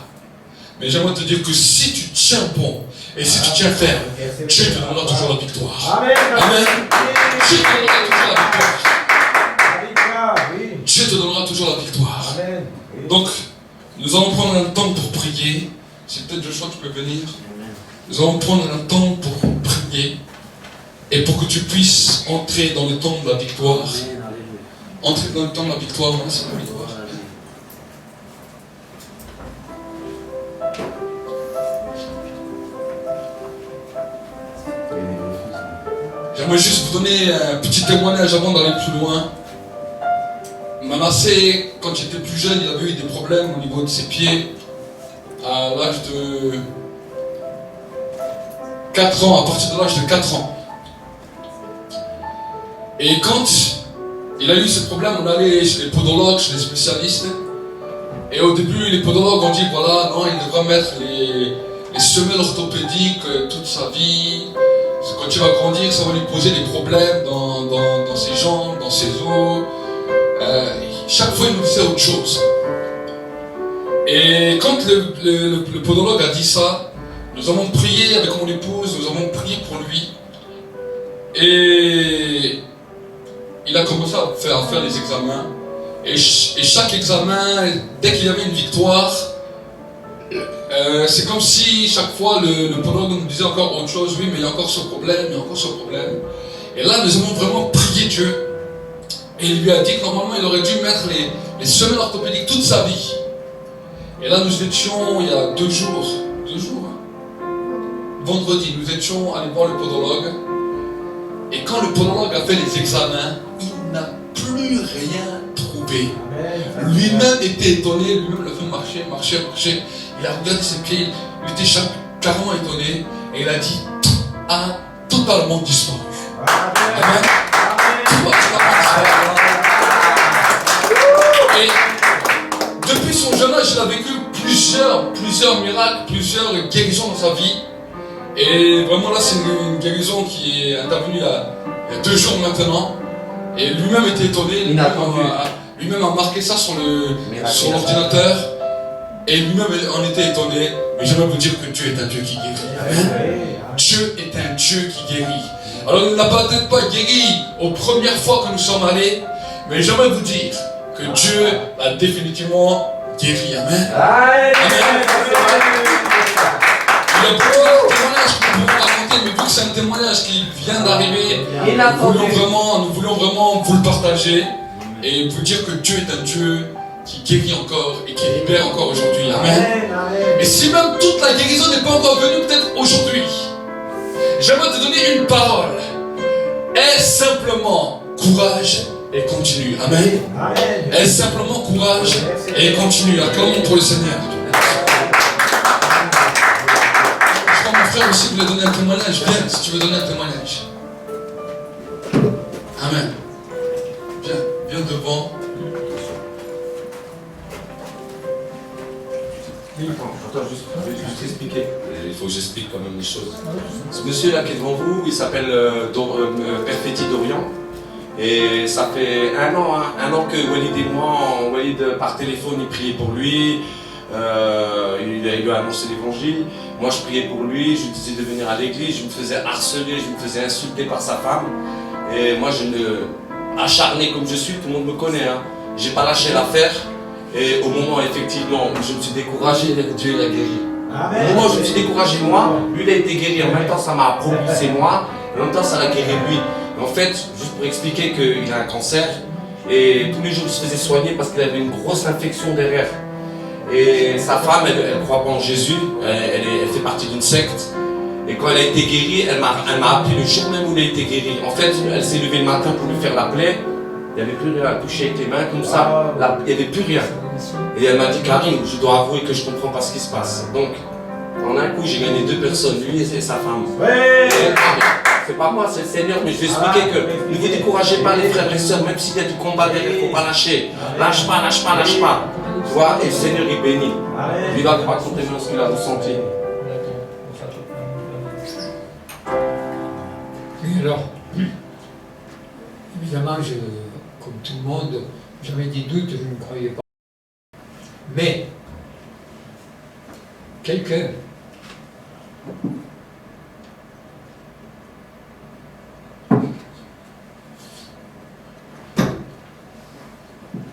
Mais j'aimerais te dire que si tu tiens bon et si tu tiens ferme, Dieu te donnera toujours la victoire. Amen. Amen. Dieu te donnera toujours la victoire. Oui. Dieu te donnera toujours la victoire. Amen. Donc, nous allons prendre un temps pour prier. C'est peut-être Joshua, tu peux venir. Nous allons prendre un temps pour prier. Et pour que tu puisses entrer dans le temps de la victoire. Entrer dans le temps de la victoire, hein, c'est la victoire. J'aimerais juste vous donner un petit témoignage avant d'aller plus loin. Manassé, quand il était plus jeune, il avait eu des problèmes au niveau de ses pieds. À l'âge de 4 ans, à partir de l'âge de 4 ans. Et quand il a eu ce problème, on allait chez les podologues, chez les spécialistes. Et au début, les podologues ont dit voilà, non, il devra mettre les semelles orthopédiques toute sa vie. Parce que quand il va grandir, ça va lui poser des problèmes dans ses jambes, dans ses os. Chaque fois, il nous disait autre chose. Et quand le podologue a dit ça, nous avons prié avec mon épouse, nous avons prié pour lui. Et il a commencé à faire les examens. Et chaque examen, dès qu'il y avait une victoire, c'est comme si chaque fois le podologue nous disait encore autre chose. Oui, mais il y a encore ce problème, il y a encore ce problème. Et là, nous avons vraiment prié Dieu. Et il lui a dit que normalement, il aurait dû mettre les semelles orthopédiques toute sa vie. Et là, nous étions, il y a 2 jours, vendredi, nous étions allés voir le podologue. Et quand le podologue a fait les examens, il n'a plus rien trouvé. Lui-même était étonné, lui-même l'a fait marcher. Il a regardé ses pieds, il était carrément étonné. Et il a dit, a totalement disparu. Amen. Et depuis son jeune âge, il a vécu plusieurs miracles, plusieurs guérisons dans sa vie. Et vraiment là, c'est une guérison qui est intervenue il y a 2 jours maintenant. Et lui-même était étonné, lui-même a marqué ça sur l'ordinateur. Et lui-même en était étonné. Mais j'aimerais vous dire que Dieu est un Dieu qui guérit. Amen. Dieu est un Dieu qui guérit. Alors il n'a peut-être pas guéri aux premières fois que nous sommes allés, mais j'aimerais vous dire que Dieu a définitivement guéri. Amen. Amen. Il y a beaucoup de témoignages que nous pouvons raconter, mais vu que c'est un témoignage qui vient d'arriver, nous voulions vraiment vous le partager et vous dire que Dieu est un Dieu qui guérit encore et qui libère encore aujourd'hui. Amen. Et si même toute la guérison n'est pas encore venue, peut-être aujourd'hui, j'aimerais te donner une parole. Aie simplement courage et continue. Amen. Aie simplement courage et continue. Acclamons pour le Seigneur. Je crois que mon frère aussi voulait donner un témoignage. Viens, si tu veux donner un témoignage. Amen. Viens devant. Attends, je vais juste expliquer. Il faut que j'explique quand même les choses. Ce monsieur-là qui est devant vous, il s'appelle Perfetti Dorian. Et ça fait un an que Walid et moi, Walid par téléphone, il priait pour lui. Il lui a annoncé l'évangile. Moi, je priais pour lui, je lui disais de venir à l'église. Je me faisais harceler, je me faisais insulter par sa femme. Et moi, acharné comme je suis, tout le monde me connaît. Hein. J'ai pas lâché l'affaire. Et au moment effectivement où je me suis découragé, Dieu l'a guéri. Amen. Au moment où je me suis découragé moi, lui il a été guéri. En même temps ça m'a propulsé moi, en même temps ça l'a guéri lui. En fait, juste pour expliquer qu'il a un cancer, et tous les jours il se faisait soigner parce qu'il avait une grosse infection derrière. Et sa femme, elle ne croit pas en Jésus, elle fait partie d'une secte. Et quand elle a été guérie, elle m'a appelé le jour même où elle a été guérie. En fait, elle s'est levée le matin pour lui faire la plaie. Il n'y avait plus rien à toucher avec les mains comme ça, il n'y avait plus rien. Et elle m'a dit, Karine, je dois avouer que je ne comprends pas ce qui se passe. Donc, en un coup, j'ai gagné 2 personnes, lui et sa femme. C'est pas moi, c'est le Seigneur, mais je vais expliquer que ne vous découragez pas les frères et sœurs, même s'il y a du combat derrière, il ne faut pas lâcher. Lâche pas. Tu vois, et le Seigneur il bénit. Il va te raconter ce qu'il a ressenti. Oui, alors, évidemment, comme tout le monde, j'avais des doutes, je ne croyais pas. Mais, quelqu'un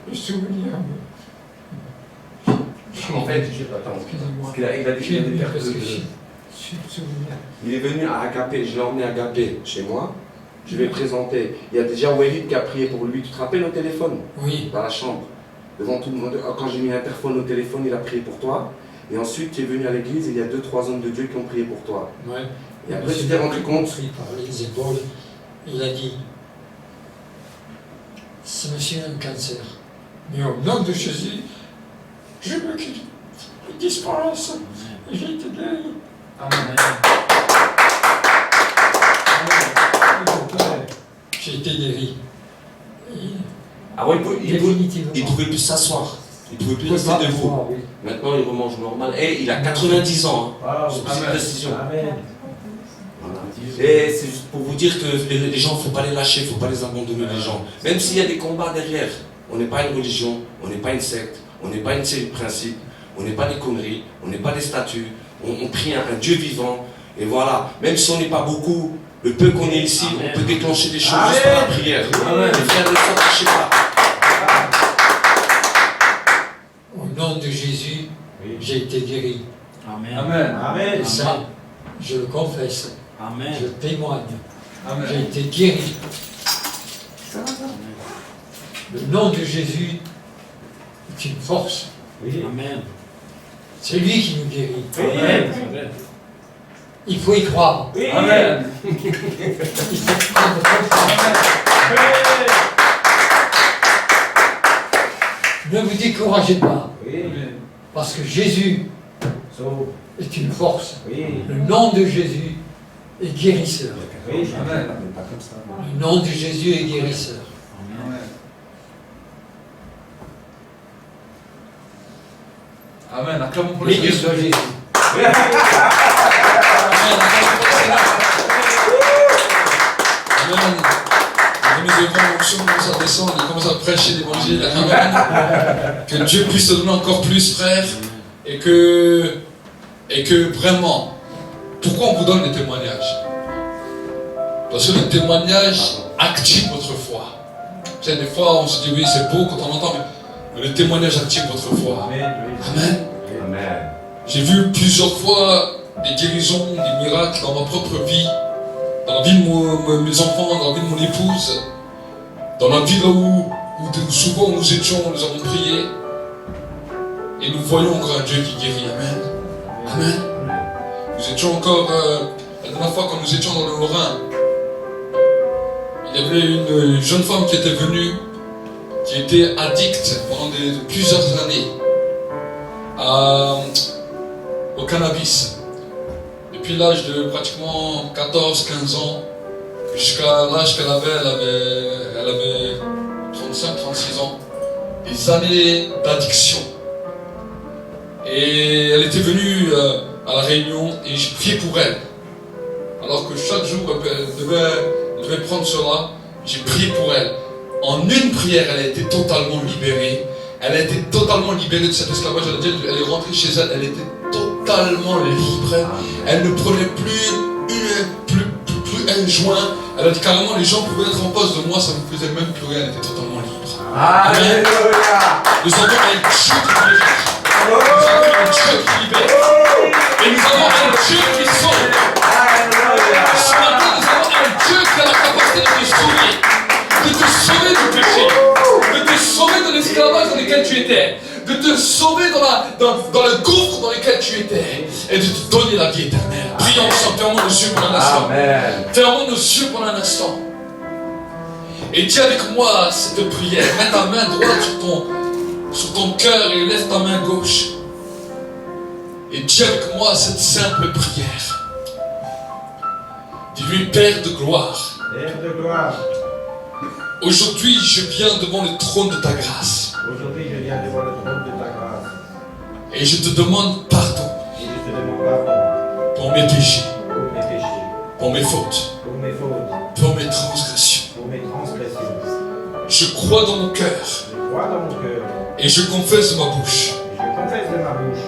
le souvenir. En fait, excusez-moi. Il a des pertes de... Il est venu à Agapé, je l'ai emmené à Agapé chez moi. Je vais présenter. Il y a déjà Walid qui a prié pour lui. Tu te rappelles au téléphone? Oui. Dans la chambre. Devant tout le monde. Quand j'ai mis l'interphone au téléphone, il a prié pour toi. Et ensuite, tu es venu à l'église et il y a 2-3 hommes de Dieu qui ont prié pour toi. Ouais. Et après, tu t'es rendu compte. Par les épaules, il a dit, ce monsieur a un cancer. Mais au nom de Jésus, je veux qu'il disparaisse. J'ai été guéri. Amen. J'ai été guéri. Ah ouais, il pouvait plus s'asseoir. Il ne pouvait plus rester debout. Maintenant, il remange normal. Et il a 90 ans. Hein. C'est une précision. Amen. Et c'est juste pour vous dire que les gens, il ne faut pas les lâcher, il ne faut pas les abandonner, les gens. Même s'il y a des combats derrière. On n'est pas une religion, on n'est pas une secte, on n'est pas une série de principes, on n'est pas des conneries, on n'est pas des statues. On prie un Dieu vivant. Et voilà, même si on n'est pas beaucoup, le peu qu'on est ici, on peut déclencher des choses juste par la prière. Amen. Les frères ne s'en cachez pas. Au nom de Jésus, j'ai été guéri. Amen. Amen. Amen. Et ça, je le confesse. Amen. Je témoigne. Amen. J'ai été guéri. Le nom de Jésus est une force. Oui. Amen. C'est lui qui nous guérit. Amen. Il faut y croire. Oui. Amen. Il faut prendre confiance. Ne vous découragez pas, Oui. parce que Jésus Sauve. est une force. Oui. Le nom de Jésus est guérisseur. Oui. Amen. Le nom de Jésus est guérisseur. Amen. Amen. Acclamons pour le Béni Seigneur. soit Jésus. Amen. Nous devons l'onction commence à descendre, il commence à prêcher l'évangile. Amen. Que Dieu puisse te donner encore plus, frère. Et que vraiment, pourquoi on vous donne des témoignages? Parce que le témoignage active votre foi. Vous savez, des fois on se dit oui, c'est beau quand on entend, mais le témoignage active votre foi. Amen. Amen. Amen. J'ai vu plusieurs fois des guérisons, des miracles dans ma propre vie, dans la vie de mes enfants, dans la vie de mon épouse, dans la vie là où souvent nous étions, nous avons prié, et nous voyons encore un Dieu qui guérit. Amen. Amen. Nous étions encore, la dernière fois quand nous étions dans le Lorrain, il y avait une jeune femme qui était venue, qui était addicte pendant plusieurs années au cannabis. Depuis l'âge de pratiquement 14-15 ans, jusqu'à l'âge qu'elle avait, elle avait 35-36 ans, des années d'addiction. Et elle était venue à la réunion et j'ai prié pour elle. Alors que chaque jour elle devait prendre cela, j'ai prié pour elle. En une prière, elle a été totalement libérée. Elle a été totalement libérée de cet esclavage. Elle est rentrée chez elle, elle était totalement libre. Elle ne prenait plus un joint. Elle a dit carrément, les gens pouvaient être en face de moi, ça ne me faisait même plus rien. Elle était totalement libre. Amen. Nous avons un Dieu qui libère. Nous avons un Dieu qui libère. Et nous avons un Dieu qui sauve. Ce matin, nous avons un Dieu qui a la capacité de te sauver. De te sauver du péché. De te sauver de l'esclavage dans lequel tu étais. De te sauver dans le gouffre dans lequel tu étais. Et de te donner la vie éternelle. Prions ensemble, fermons nos yeux pour un instant. Fermons nos yeux pour un instant. Et dis avec moi cette prière. Mets ta main droite sur ton cœur et lève ta main gauche. Et dis avec moi cette simple prière. Dis-lui, Père de gloire. Père de gloire. Aujourd'hui, je viens devant le trône de ta grâce. Aujourd'hui, je viens devant le trône de ta grâce. Et je te demande pardon Et je te demande pardon pour mes péchés, pour mes péchés, pour mes fautes, pour mes fautes, pour mes transgressions. pour mes transgressions. Je crois dans mon cœur Je crois dans mon cœur et je confesse de ma bouche et je confesse de ma bouche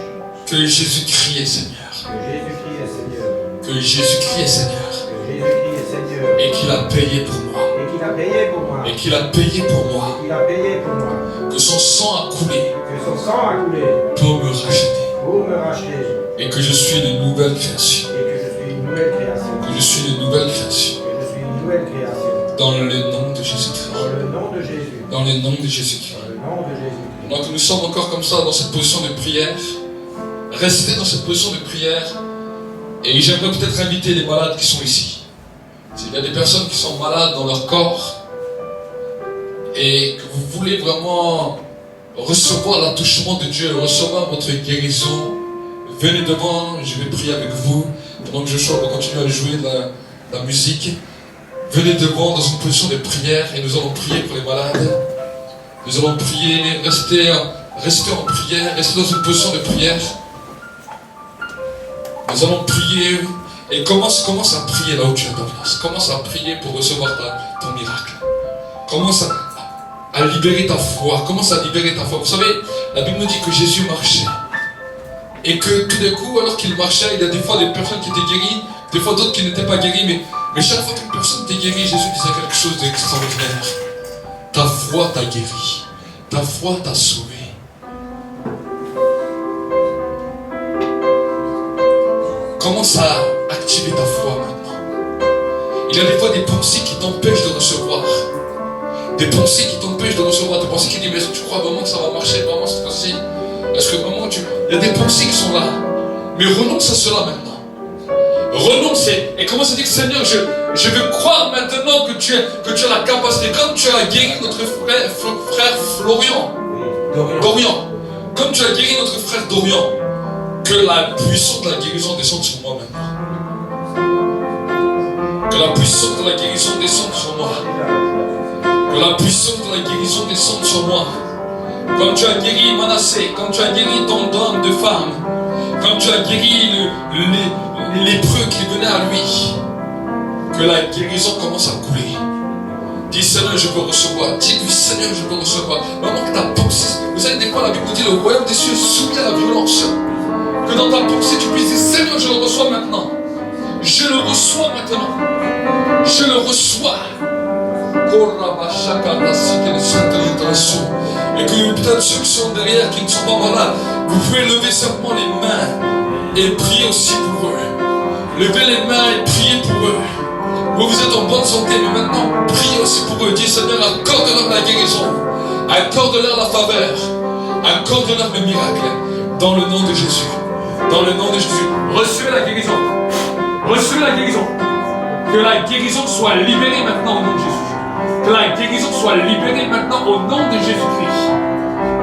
que Jésus-Christ est Seigneur. que Jésus-Christ est Seigneur. Que Jésus-Christ est Seigneur. Que Jésus-Christ est Seigneur. Et qu'il a payé pour moi. Et qu'il a payé pour moi. Et qu'il a payé pour moi. Il a payé pour moi. Que son sang a coulé Que son sang a coulé pour me racheter. pour me racheter. Et que je suis une nouvelle création. Et que je suis une nouvelle création. Que je suis une nouvelle création. Que je suis une nouvelle création. Dans le nom de Jésus-Christ. Dans le nom de Jésus. Dans le nom de Jésus-Christ. Dans le nom de Jésus. Donc nous sommes encore comme ça dans cette position de prière. Restez dans cette position de prière. Et j'aimerais peut-être inviter les malades qui sont ici. S'il y a des personnes qui sont malades dans leur corps et que vous voulez vraiment recevoir l'attouchement de Dieu, recevoir votre guérison, venez devant, je vais prier avec vous. Pendant que Joshua va continuer à jouer de la musique, venez devant dans une position de prière et nous allons prier pour les malades. Nous allons prier, rester restez en prière, restez dans une position de prière. Nous allons prier et commence à prier là où tu es dans place. Commence à prier pour recevoir ton miracle. Commence à libérer ta foi. Commence à libérer ta foi. Vous savez, la Bible nous dit que Jésus marchait. Et que tout d'un coup, alors qu'il marchait, il y a des fois des personnes qui étaient guéries, des fois d'autres qui n'étaient pas guéries, mais chaque fois qu'une personne était guérie, Jésus disait quelque chose d'extraordinaire. Ta foi t'a guéri. Ta foi t'a sauvé. Commence à activer ta foi maintenant. Il y a des fois des pensées qui t'empêchent de recevoir. Des pensées qui t'empêchent de recevoir. Des pensées qui disent, mais est-ce que tu crois vraiment que ça va marcher, vraiment cette fois-ci? Est-ce que vraiment tu... Il y a des pensées qui sont là. Mais renonce à cela maintenant. Renonce et commence à dire, Seigneur, je veux croire maintenant que tu as la capacité. Comme tu as guéri notre frère Florian. Dorian. Comme tu as guéri notre frère Dorian. Que la puissance de la guérison descende sur moi maintenant. Que la puissance de la guérison descende sur moi. Que la puissance de la guérison descende sur moi. Comme tu as guéri Manassé, comme tu as guéri ton homme de femme, comme tu as guéri les lépreux qui venaient à lui, que la guérison commence à couler. Dis Seigneur, je veux recevoir. Dis-lui Seigneur, je veux recevoir. Maman, que ta pensée. Vous savez, des fois la Bible nous dit le royaume des cieux est soumis à la violence. Que dans ta pensée tu puisses dire Seigneur, je le reçois maintenant. Je le reçois maintenant. Je le reçois. Et que peut-être ceux qui sont derrière, qui ne sont pas malades, vous pouvez lever simplement les mains et prier aussi pour eux. Levez les mains et priez pour eux. Vous êtes en bonne santé, mais maintenant priez aussi pour eux. Dis Seigneur, accorde-leur la guérison, accorde-leur la faveur, accorde-leur le miracle. Dans le nom de Jésus. Dans le nom de Jésus. Recevez la guérison. Recevez la guérison. Que la guérison soit libérée maintenant au nom de Jésus. Que la guérison soit libérée maintenant au nom de Jésus-Christ.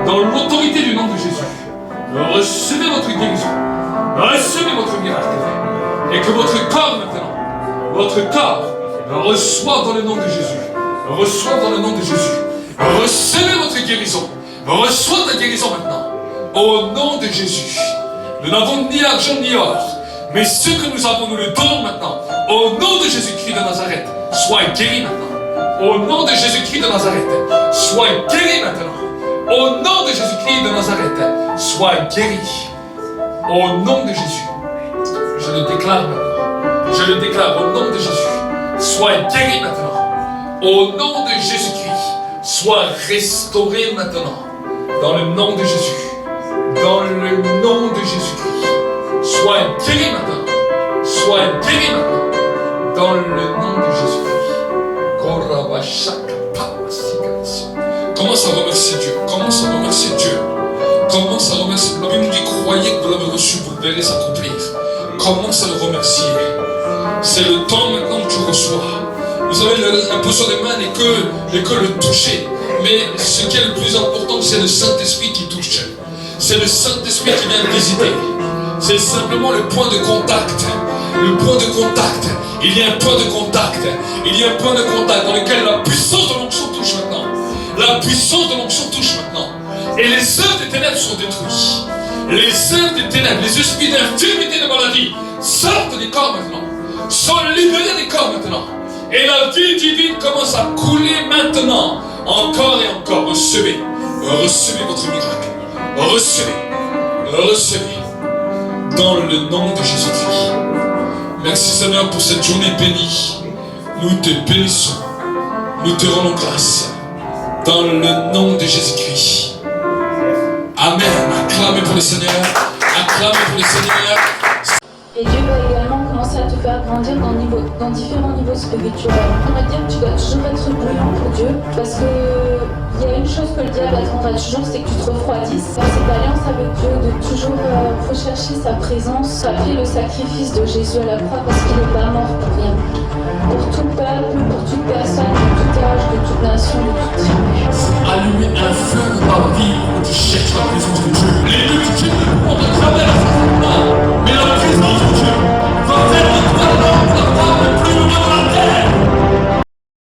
Dans l'autorité du nom de Jésus. Recevez votre guérison. Recevez votre miracle. Et que votre corps maintenant, votre corps, reçoive dans le nom de Jésus. Reçoive dans le nom de Jésus. Recevez votre guérison. Reçoive la guérison maintenant. Au nom de Jésus. Nous n'avons ni argent ni or. Mais ce que nous avons, nous le donnons maintenant. Au nom de Jésus-Christ de Nazareth. Sois guéri maintenant. Au nom de Jésus-Christ de Nazareth. Sois guéri maintenant. Au nom de Jésus-Christ de Nazareth. Sois guéri. Au nom de Jésus. Je le déclare maintenant. Je le déclare au nom de Jésus. Sois guéri maintenant. Au nom de Jésus-Christ. Sois restauré maintenant. Dans le nom de Jésus. Dans le nom de Jésus-Christ. Sois guéri maintenant. Sois guéri maintenant. Dans le nom de Jésus-Christ. Commence à remercier Dieu. Commence à remercier Dieu. Commence à remercier. La Bible nous dit, croyez que vous l'avez reçu, vous le verrez s'accomplir. Commence à le remercier. C'est le temps maintenant que tu reçois. Vous savez, l'imposition des mains n'est que le toucher. Mais ce qui est le plus important, c'est le Saint-Esprit qui touche. C'est le Saint-Esprit qui vient visiter. C'est simplement le point de contact. Le point de contact. Il y a un point de contact. Il y a un point de contact dans lequel la puissance de l'onction touche maintenant. La puissance de l'onction touche maintenant. Et les œuvres des ténèbres sont détruites. Les œuvres des ténèbres, les esprits d'infirmité, de maladie, sortent des corps maintenant. Sont libérés des corps maintenant. Et la vie divine commence à couler maintenant. Encore et encore. Recevez. Recevez votre miracle. Recevez. Recevez. Dans le nom de Jésus-Christ. Merci Seigneur pour cette journée bénie. Nous te bénissons. Nous te rendons grâce. Dans le nom de Jésus-Christ. Amen. Acclamez pour le Seigneur. Acclamez pour le Seigneur. Et Dieu va également commencer à te faire grandir dans différents niveaux spirituels. On va dire que tu dois toujours être brûlant pour Dieu, parce que il y a une chose que le diable attendra toujours, c'est que tu te refroidisses. Dans cette alliance avec Dieu, de toujours rechercher sa présence, rappeler le sacrifice de Jésus à la croix, parce qu'il n'est pas mort pour rien. Pour tout peuple, pour toute personne, de tout âge, de toute nation, de toute tribu. Allumer un feu dans ta vie.